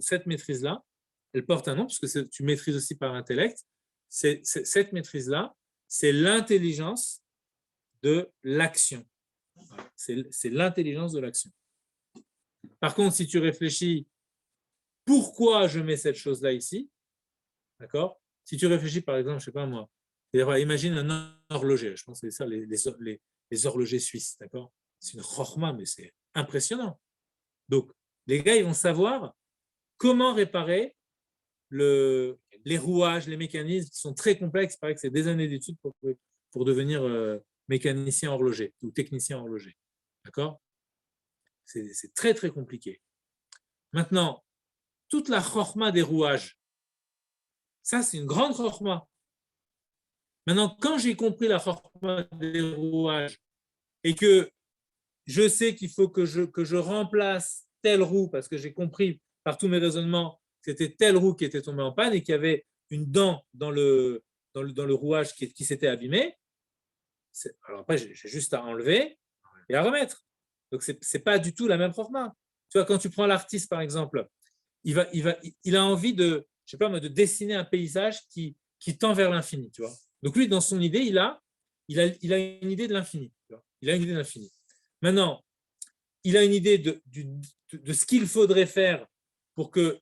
cette maîtrise-là. Elle porte un nom parce que tu maîtrises aussi par l'intellect. Cette maîtrise-là, c'est l'intelligence de l'action. C'est l'intelligence de l'action. Par contre, si tu réfléchis, pourquoi je mets cette chose-là ici, d'accord? Si tu réfléchis, par exemple, je ne sais pas moi, imagine un horloger, je pense que c'est ça, les horlogers suisses, d'accord? C'est une chorma, mais c'est impressionnant. Donc, les gars, ils vont savoir comment réparer les rouages, les mécanismes qui sont très complexes. Il paraît que c'est des années d'études pour devenir mécanicien horloger ou technicien horloger. D'accord? C'est très, très compliqué. Maintenant, toute la chorma des rouages, ça, c'est une grande chorma. Maintenant, quand j'ai compris la chorma des rouages et que je sais qu'il faut que je remplace telle roue parce que j'ai compris par tous mes raisonnements que c'était telle roue qui était tombée en panne et qu'il y avait une dent dans le rouage qui s'était abîmé. Alors après, j'ai juste à enlever et à remettre. Donc, ce n'est pas du tout la même chorma. Tu vois, quand tu prends l'artiste, par exemple, il a envie de, je sais pas moi, de dessiner un paysage qui tend vers l'infini, tu vois. Donc lui, dans son idée, il a une idée de l'infini. Il a une idée de l'infini. Maintenant, il a une idée de ce qu'il faudrait faire pour que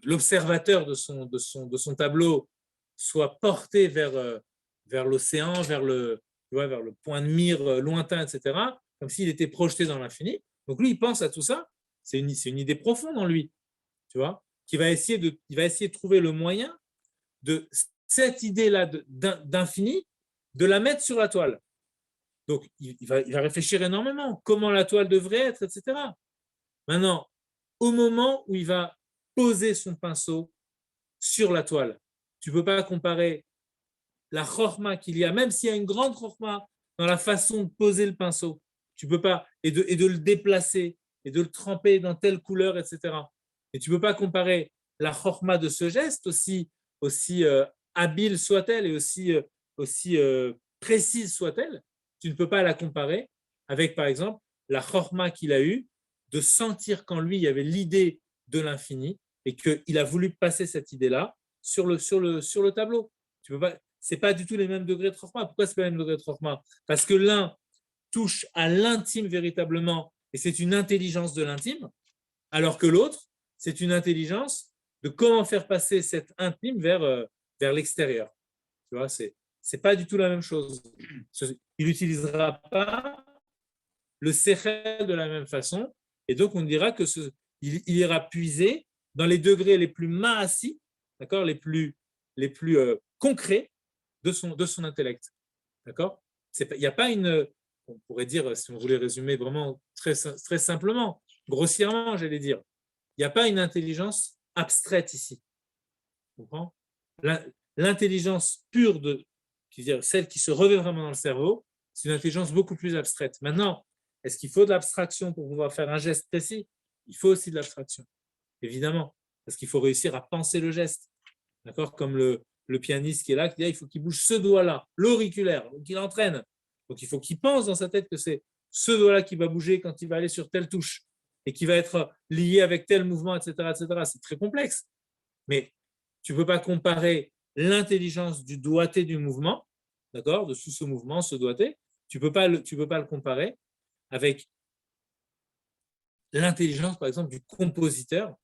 l'observateur de son tableau soit porté vers l'océan, vers le point de mire lointain, etc., comme s'il était projeté dans l'infini. Donc lui, il pense à tout ça. C'est une idée profonde en lui, tu vois, il va essayer de trouver le moyen de cette idée-là d'infini, de la mettre sur la toile. Donc, il va réfléchir énormément, comment la toile devrait être, etc. Maintenant, au moment où il va poser son pinceau sur la toile, tu ne peux pas comparer la chorma qu'il y a, même s'il y a une grande chorma dans la façon de poser le pinceau, tu peux pas, et de le déplacer, et de le tremper dans telle couleur, etc. Et tu ne peux pas comparer la chorma de ce geste, aussi habile soit-elle et aussi précise soit-elle, tu ne peux pas la comparer avec, par exemple, la chorma qu'il a eue de sentir qu'en lui, il y avait l'idée de l'infini et qu'il a voulu passer cette idée-là sur le tableau. Ce n'est pas du tout les mêmes degrés de chorma. Pourquoi ce n'est pas les mêmes degrés de chorma? Parce que l'un touche à l'intime véritablement et c'est une intelligence de l'intime, alors que l'autre, c'est une intelligence de comment faire passer cet intime vers l'extérieur. Tu vois, c'est pas du tout la même chose. Il n'utilisera pas le sechel de la même façon, et donc on dira que il ira puiser dans les degrés les plus maassis, d'accord, les plus concrets de son intellect, d'accord. Il n'y a pas on pourrait dire, si on voulait résumer vraiment très, très simplement, grossièrement, j'allais dire, il n'y a pas une intelligence abstraite ici. Tu comprends? L'intelligence pure celle qui se revêt vraiment dans le cerveau, c'est une intelligence beaucoup plus abstraite. Maintenant, est-ce qu'il faut de l'abstraction pour pouvoir faire un geste précis? Il faut aussi de l'abstraction, évidemment, parce qu'il faut réussir à penser le geste. D'accord? Comme le pianiste qui est là, qui dit il faut qu'il bouge ce doigt-là, l'auriculaire, donc il entraîne. Donc il faut qu'il pense dans sa tête que c'est ce doigt-là qui va bouger quand il va aller sur telle touche et qui va être lié avec tel mouvement, etc., etc. C'est très complexe. Mais tu ne peux pas comparer l'intelligence du doigté du mouvement, d'accord, de sous ce mouvement, ce doigté, tu peux pas le comparer avec l'intelligence, par exemple, du compositeur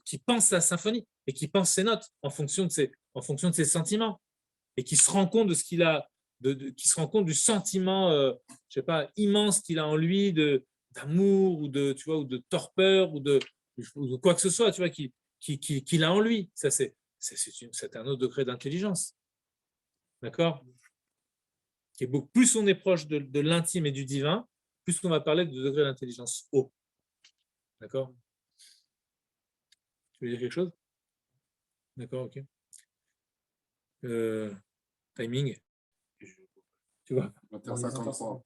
qui pense sa symphonie et qui pense ses notes en fonction de ses sentiments et qui se rend compte de ce qu'il a, qui se rend compte du sentiment, je sais pas, immense qu'il a en lui d'amour ou ou de torpeur ou de quoi que ce soit, tu vois, qu'il a en lui. Ça, c'est un autre degré d'intelligence. D'accord? Plus on est proche de l'intime et du divin, plus on va parler de degré d'intelligence haut. D'accord? Tu veux dire quelque chose? D'accord, ok. Timing? Tu vois? 53.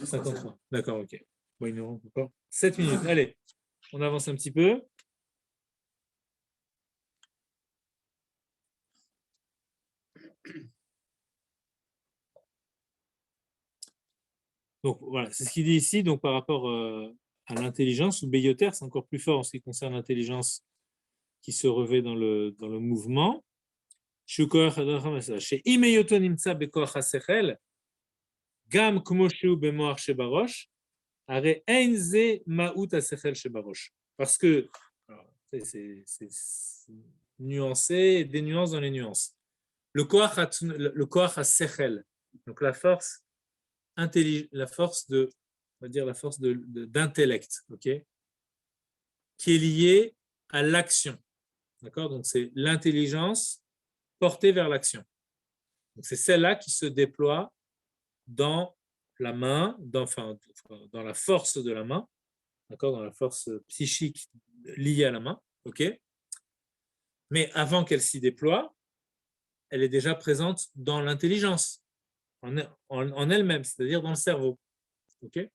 53. D'accord, ok. Bon, il nous reste encore 7 minutes. Allez, on avance un petit peu. Donc voilà, c'est ce qu'il dit ici. Donc par rapport à l'intelligence, ou Beyoter, c'est encore plus fort en ce qui concerne l'intelligence qui se revêt dans le mouvement. Gam kmoshu bemoach shebarosh, are enze maout asechel shebarosh. Parce que c'est nuancé, des nuances dans les nuances. Le koach asechel, donc la force d'intellect, ok, qui est liée à l'action, d'accord. Donc c'est l'intelligence portée vers l'action. Donc c'est celle-là qui se déploie dans la main, dans la force de la main, d'accord, dans la force psychique liée à la main, ok. Mais avant qu'elle s'y déploie, elle est déjà présente dans l'intelligence, en elle-même, c'est-à-dire dans le cerveau, ok.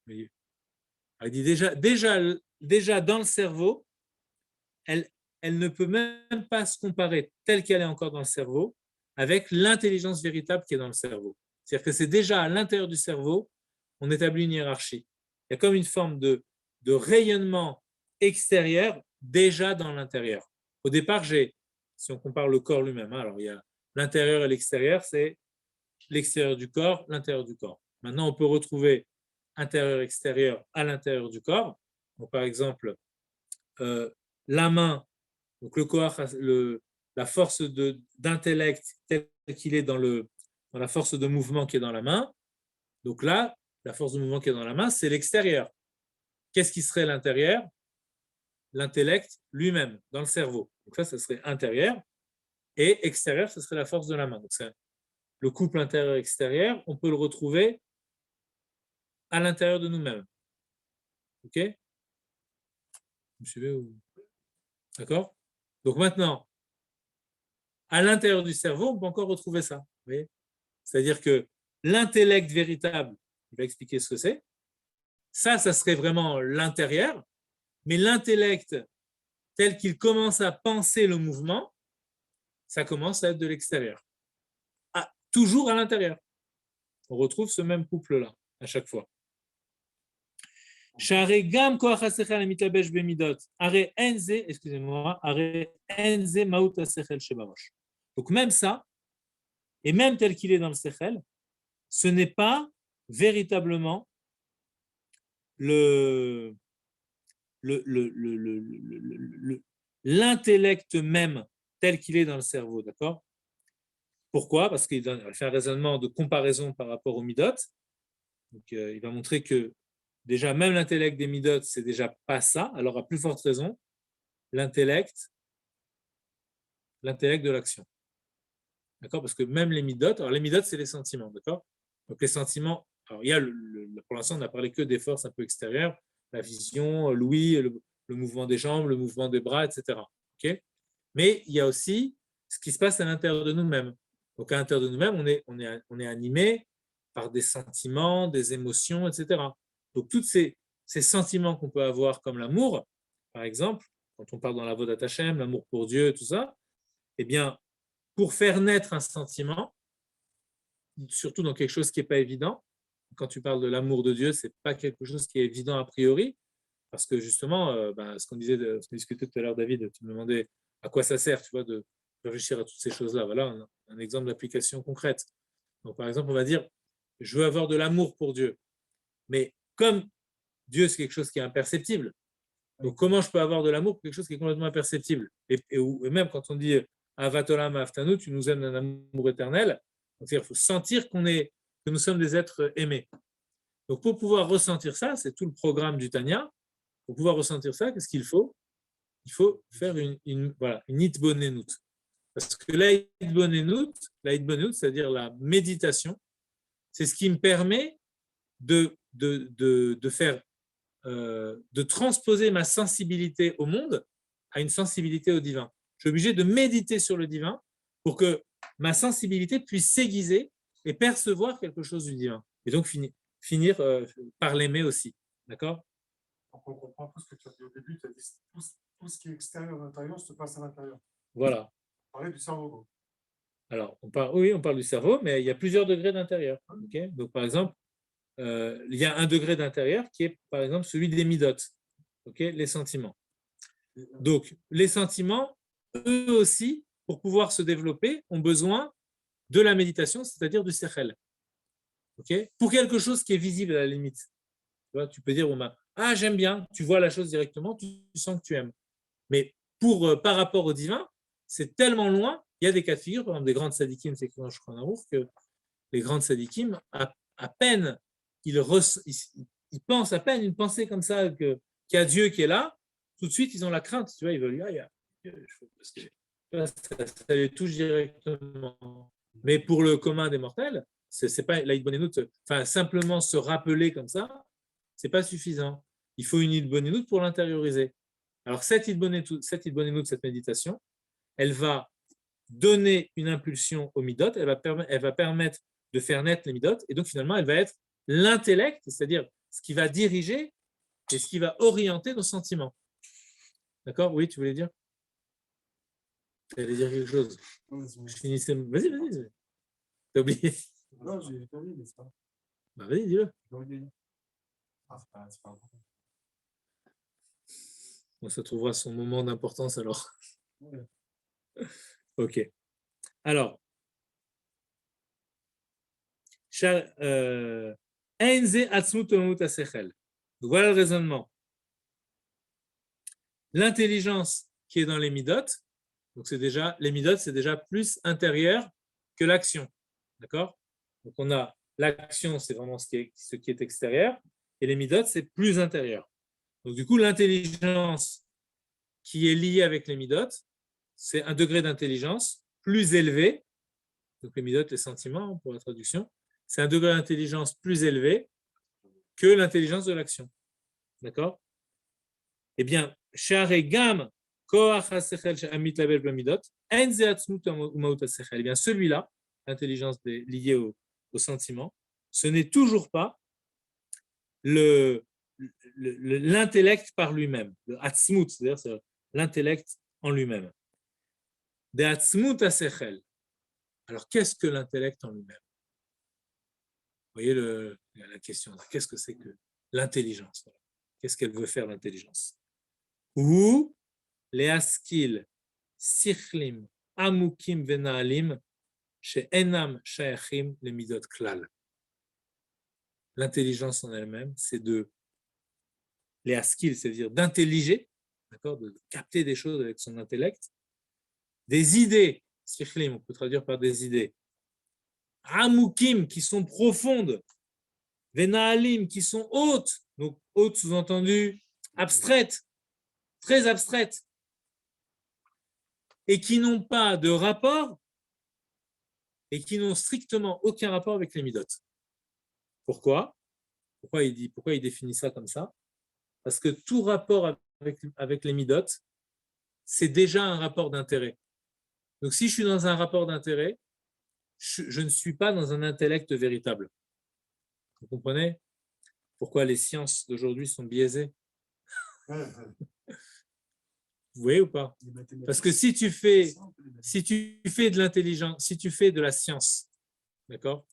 Elle dit déjà dans le cerveau, elle ne peut même pas se comparer telle qu'elle est encore dans le cerveau avec l'intelligence véritable qui est dans le cerveau. C'est-à-dire que c'est déjà à l'intérieur du cerveau, on établit une hiérarchie. Il y a comme une forme de rayonnement extérieur déjà dans l'intérieur. Au départ, si on compare le corps lui-même. Alors, il y a l'intérieur et l'extérieur, c'est l'extérieur du corps, l'intérieur du corps. Maintenant, on peut retrouver intérieur-extérieur à l'intérieur du corps. Donc, par exemple, la main, donc le corps, la force d'intellect tel qu'il est dans la force de mouvement qui est dans la main. Donc là, la force de mouvement qui est dans la main, c'est l'extérieur. Qu'est-ce qui serait l'intérieur? L'intellect lui-même, dans le cerveau. Donc ça serait intérieur. Et extérieur, ce serait la force de la main. Donc le couple intérieur-extérieur, on peut le retrouver à l'intérieur de nous-mêmes. OK? Vous me suivez? D'accord? Donc maintenant, à l'intérieur du cerveau, on peut encore retrouver ça. Vous voyez? C'est-à-dire que l'intellect véritable, il va expliquer ce que c'est. Ça serait vraiment l'intérieur. Mais l'intellect, tel qu'il commence à penser le mouvement, ça commence à être de l'extérieur. Toujours à l'intérieur. On retrouve ce même couple-là à chaque fois. Excusez-moi. Donc même ça, et même tel qu'il est dans le sechel, ce n'est pas véritablement l'intellect même tel qu'il est dans le cerveau, d'accord? Pourquoi? Parce qu'il fait un raisonnement de comparaison par rapport aux midot. Donc, il va montrer que déjà, même l'intellect des midot, c'est déjà pas ça. Alors, à plus forte raison, l'intellect de l'action. D'accord? Parce que même les midot, alors les midot, c'est les sentiments, d'accord? Donc, les sentiments, alors il y a pour l'instant, on n'a parlé que des forces un peu extérieures, la vision, l'ouïe, le mouvement des jambes, le mouvement des bras, etc. Okay? Mais il y a aussi ce qui se passe à l'intérieur de nous-mêmes. Donc, à l'intérieur de nous-mêmes, on est animé par des sentiments, des émotions, etc. Donc, tous ces sentiments qu'on peut avoir, comme l'amour, par exemple, quand on parle dans la Avodat Hashem, l'amour pour Dieu, tout ça, eh bien, pour faire naître un sentiment, surtout dans quelque chose qui n'est pas évident, quand tu parles de l'amour de Dieu, ce n'est pas quelque chose qui est évident a priori, parce que justement, ce qu'on discutait tout à l'heure, David, tu me demandais à quoi ça sert, tu vois, de réfléchir à toutes ces choses-là. Voilà un exemple d'application concrète. Donc, par exemple, on va dire, je veux avoir de l'amour pour Dieu. Mais comme Dieu, c'est quelque chose qui est imperceptible, donc comment je peux avoir de l'amour pour quelque chose qui est complètement imperceptible? Et même quand on dit Avatolam Aftanu, tu nous aimes d'un amour éternel, il faut sentir que nous sommes des êtres aimés. Donc, pour pouvoir ressentir ça, c'est tout le programme du Tanya. Pour pouvoir ressentir ça, qu'est-ce qu'il faut? Il faut faire une hitbonenut. Parce que la hitbonenut, c'est-à-dire la méditation, c'est ce qui me permet de transposer ma sensibilité au monde à une sensibilité au divin. Je suis obligé de méditer sur le divin pour que ma sensibilité puisse s'aiguiser et percevoir quelque chose du divin. Et donc finir par l'aimer aussi. D'accord? Donc on comprend tout ce que tu as dit au début, tu as dit tout ce qui est extérieur à l'intérieur se passe à l'intérieur. Voilà. On parlait du cerveau. Alors, on parle du cerveau, mais il y a plusieurs degrés d'intérieur. Okay? Donc, par exemple, il y a un degré d'intérieur qui est, par exemple, celui des midot, okay? Les sentiments. Donc, les sentiments, eux aussi, pour pouvoir se développer, ont besoin de la méditation, c'est-à-dire du sechel. Okay? Pour quelque chose qui est visible à la limite. Tu peux dire, j'aime bien, tu vois la chose directement, tu sens que tu aimes. Mais par rapport au divin, c'est tellement loin, il y a des cas de figure, par exemple des grandes sadikim, c'est quand je crois en Arouf, que les grandes sadikim, à peine, ils pensent à peine une pensée comme ça, qu'il y a Dieu qui est là, tout de suite, ils ont la crainte, tu vois, ils veulent dire, il y a Dieu, parce que ça les touche directement. Mais pour le commun des mortels, c'est pas la hitbonenut, enfin, simplement se rappeler comme ça, c'est pas suffisant. Il faut une hitbonenut pour l'intérioriser. Alors, cette hitbonenut, cette méditation, elle va donner une impulsion au midot, elle va permettre de faire naître les midot, et donc finalement, elle va être l'intellect, c'est-à-dire ce qui va diriger et ce qui va orienter nos sentiments. D'accord? Oui, tu voulais dire? Tu allais dire quelque chose. Je finissais. Vas-y. T'as oublié? Non, j'ai oublié, mais c'est pas. Vas-y, dis-le. C'est pas important. Bon, ça trouvera son moment d'importance alors. Ouais. Ok. Alors, donc voilà le raisonnement. L'intelligence qui est dans les midot, donc c'est déjà, les midot, c'est déjà plus intérieur que l'action. D'accord? Donc on a l'action, c'est vraiment ce qui est extérieur, et les midot, c'est plus intérieur. Donc du coup, l'intelligence qui est liée avec les midot, c'est un degré d'intelligence plus élevé. Donc les midot, les sentiments pour la traduction, c'est un degré d'intelligence plus élevé que l'intelligence de l'action. D'accord? Eh bien, eh bien, celui-là, l'intelligence liée au sentiment, ce n'est toujours pas l'intellect par lui-même, le atzmut, c'est-à-dire l'intellect en lui-même. De atzmut asechel. Alors, qu'est-ce que l'intellect en lui-même? Vous voyez la question, qu'est-ce que c'est que l'intelligence? Qu'est-ce qu'elle veut faire, l'intelligence? Ou les askil, sichlim, amukim venaalim, chez enam shayachim les midot klal. L'intelligence en elle-même, c'est de les askil, c'est-à-dire d'intelliger, d'accord, de capter des choses avec son intellect, des idées, sichlim, on peut traduire par des idées, amukim, qui sont profondes, venaalim, qui sont hautes, donc hautes sous-entendu abstraites, très abstraites, et qui n'ont pas de rapport et qui n'ont strictement aucun rapport avec les midot. Pourquoi il définit ça comme ça? Parce que tout rapport avec les midot, c'est déjà un rapport d'intérêt. Donc si je suis dans un rapport d'intérêt, je ne suis pas dans un intellect véritable. Vous comprenez pourquoi les sciences d'aujourd'hui sont biaisées? Vous voyez ou pas? Parce que si tu fais de l'intelligence, si tu fais de la science, d'accord,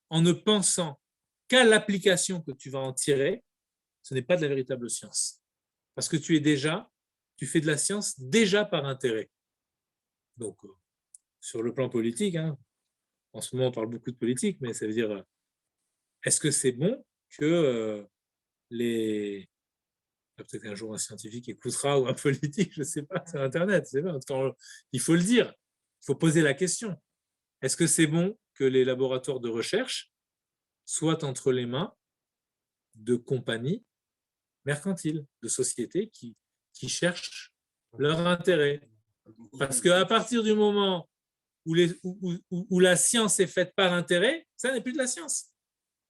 en ne pensant qu'à l'application que tu vas en tirer, ce n'est pas de la véritable science. Parce que tu fais de la science déjà par intérêt. Donc, sur le plan politique, hein, en ce moment on parle beaucoup de politique, mais ça veut dire, est-ce que c'est bon que peut-être qu'un jour un scientifique écoutera ou un politique, je ne sais pas, sur Internet, c'est pas. Il faut le dire, il faut poser la question. Est-ce que c'est bon que les laboratoires de recherche soient entre les mains de compagnies mercantiles, de sociétés qui cherchent leur intérêt? Parce qu'à partir du moment où la science est faite par intérêt, ça n'est plus de la science.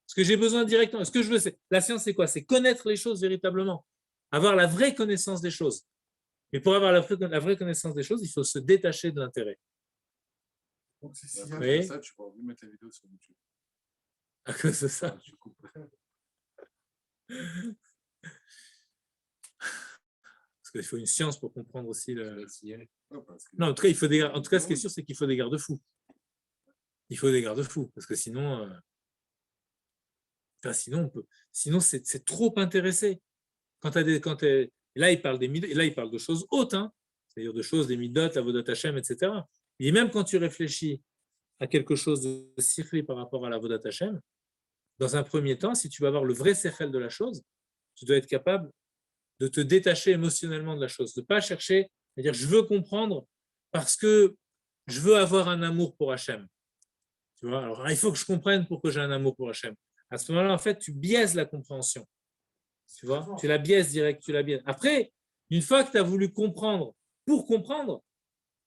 Ce que j'ai besoin directement, ce que je veux, c'est la science, c'est quoi? C'est connaître les choses véritablement, avoir la vraie connaissance des choses. Mais pour avoir la vraie connaissance des choses, il faut se détacher de l'intérêt. Donc, si après ça, tu vas envie de mettre la vidéo sur YouTube. À cause de ça. Tu coupes. Parce qu'il faut une science pour comprendre aussi le. Non, en tout cas, ce qui est sûr, c'est qu'il faut des garde-fous. Il faut des garde-fous, parce que sinon, sinon c'est trop intéressé. Là, il parle de choses hautes, hein, c'est-à-dire de choses, des midot, la vodot Hashem, etc. Et même quand tu réfléchis à quelque chose de sikhli par rapport à la vodot Hashem, dans un premier temps, si tu vas avoir le vrai sechel de la chose, tu dois être capable de te détacher émotionnellement de la chose, de ne pas chercher à dire je veux comprendre parce que je veux avoir un amour pour Hashem. Tu vois, alors il faut que je comprenne pourquoi j'ai un amour pour Hashem. À ce moment-là, en fait, tu biaises la compréhension. Tu vois, tu la biaises direct, tu la biaises. Après, une fois que tu as voulu comprendre pour comprendre,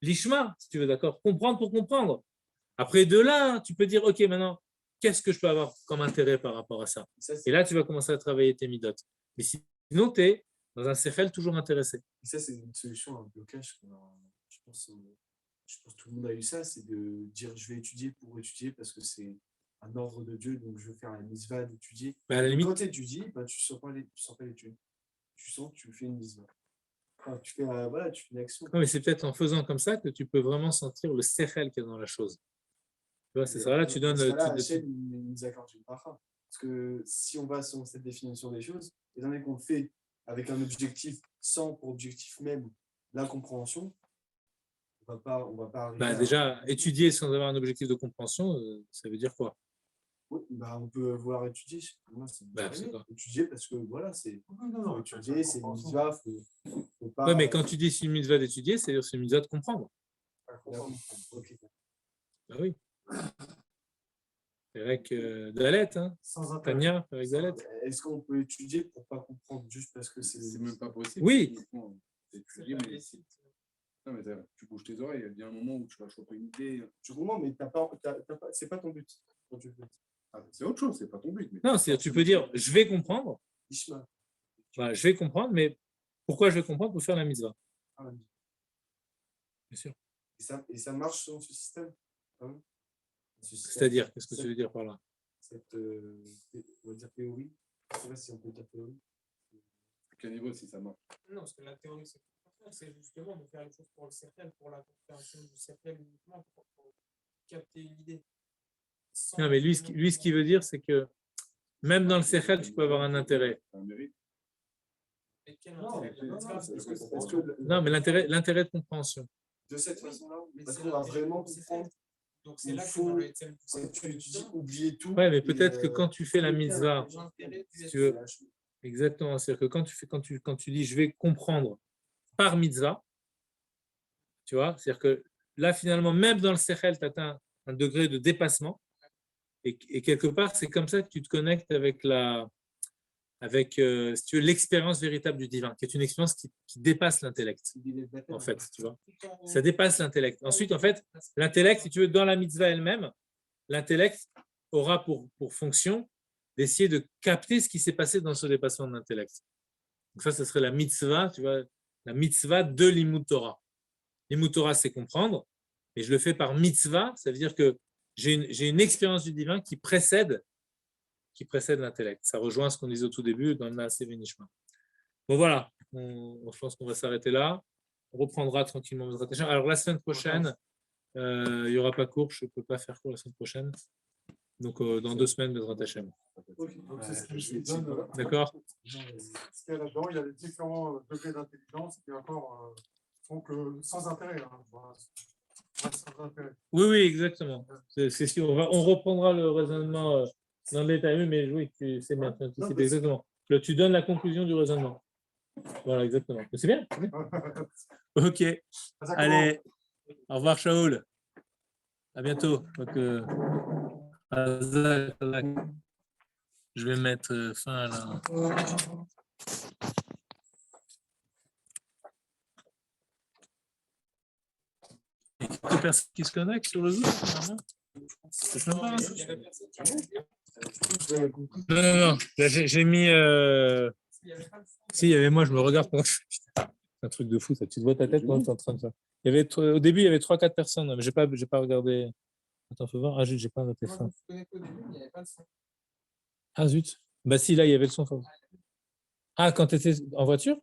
l'ishma, si tu veux, d'accord, comprendre pour comprendre. Après, de là, tu peux dire, ok, maintenant, qu'est-ce que je peux avoir comme intérêt par rapport à ça? Et là, tu vas commencer à travailler tes midot. Mais sinon, tu es dans un sechel toujours intéressé. Et ça, c'est une solution à un blocage. Je pense que tout le monde a eu ça, c'est de dire je vais étudier pour étudier parce que c'est un ordre de Dieu, donc je veux faire la mitzvah d'étudier. Quand tu étudies, tu ne sens pas l'étude. Tu sens que tu fais une mitzvah. Enfin, tu fais une action. Non, mais c'est peut-être en faisant comme ça que tu peux vraiment sentir le sechel qu'il y a dans la chose. Tu vois, c'est ça. Là, tu donnes. Hachem, il nous accorde une bracha. Parce que si on va sur cette définition des choses, étant donné qu'on le fait avec un objectif sans pour objectif même la compréhension, on va pas arriver déjà, étudier sans avoir un objectif de compréhension, ça veut dire quoi? Oui, on peut vouloir étudier. Moi, c'est étudier parce que voilà, c'est étudier, c'est une mitzvah. Faut pas, oui, mais quand tu dis c'est une mitzvah d'étudier, c'est une mitzvah de comprendre. Okay. Bah oui. Avec Dalet, hein. Tania, avec Dalet. Est-ce qu'on peut étudier pour pas comprendre juste parce que c'est même pas possible? Oui. Étudier, mais non, mais tu bouges tes oreilles, il y a bien un moment où tu vas choper une idée. Tu comprends, mais c'est pas ton but. C'est autre chose, c'est pas ton but. Mais non, tu peux dire, je vais comprendre. Voilà, je vais comprendre, mais pourquoi je vais comprendre? Pour faire la mitzvah. Bien sûr. Et ça marche dans ce système, hein? C'est-à-dire, qu'est-ce que tu veux dire par là? Cette, on va dire théorie. Je ne sais pas si on peut dire théorie. À quel niveau si ça marche? Non, parce que la théorie, c'est justement de faire les choses pour le cercle, pour la compréhension du cercle uniquement, pour capter une idée. Non, mais lui, ce qu'il veut dire, c'est que même dans le cercle, tu peux avoir un intérêt. Non, mais l'intérêt de compréhension. De cette façon-là, parce qu'on va vraiment comprendre. Donc c'est là que tu oublier tout. Ouais, mais peut-être que quand tu fais la mitzvah, si tu veux, exactement, c'est-à-dire que quand tu dis je vais comprendre par mitzvah, tu vois, c'est-à-dire que là finalement, même dans le sechel, tu atteins un degré de dépassement, et quelque part, c'est comme ça que tu te connectes avec si tu veux, l'expérience véritable du divin, qui est une expérience qui dépasse l'intellect, en fait, tu vois. Ça dépasse l'intellect. Ensuite, en fait, l'intellect, si tu veux, dans la mitzvah elle-même, l'intellect aura pour fonction d'essayer de capter ce qui s'est passé dans ce dépassement de l'intellect. Donc ça, ce serait la mitzvah, tu vois, la mitzvah de l'Imut Torah. L'Imut Torah, c'est comprendre, et je le fais par mitzvah, ça veut dire que j'ai une expérience du divin qui précède l'intellect. Ça rejoint ce qu'on disait au tout début dans le Naaseh Venishma. Bon voilà, je pense qu'on va s'arrêter là. On reprendra tranquillement. Alors la semaine prochaine, il n'y aura pas cours, je ne peux pas faire cours la semaine prochaine. Donc dans 2 semaines, Bezrat Hashem. D'accord. Ce qu'il y a là-dedans, il y a les différents degrés d'intelligence qui encore font que sans intérêt. Oui, exactement. On reprendra le raisonnement dans le détail, mais oui, c'est bien. C'est exactement. Là, tu donnes la conclusion du raisonnement. Voilà, exactement. C'est bien. Ok. Allez, au revoir, Shaoul. À bientôt. Donc, je vais mettre fin à la. Il y a quelques personnes qui se connectent sur le Zoom. C'est sympa. Non. Là, j'ai mis. Si, il y avait moi, je me regarde. C'est un truc de fou, ça. Tu te vois ta tête quand tu es en train de faire. Au début, il y avait 3-4 personnes, mais je n'ai pas regardé. Attends, faut voir. Ah, zut, j'ai pas noté ça. Ah, zut. Bah, si, là, il y avait le son. Ah, quand tu étais en voiture?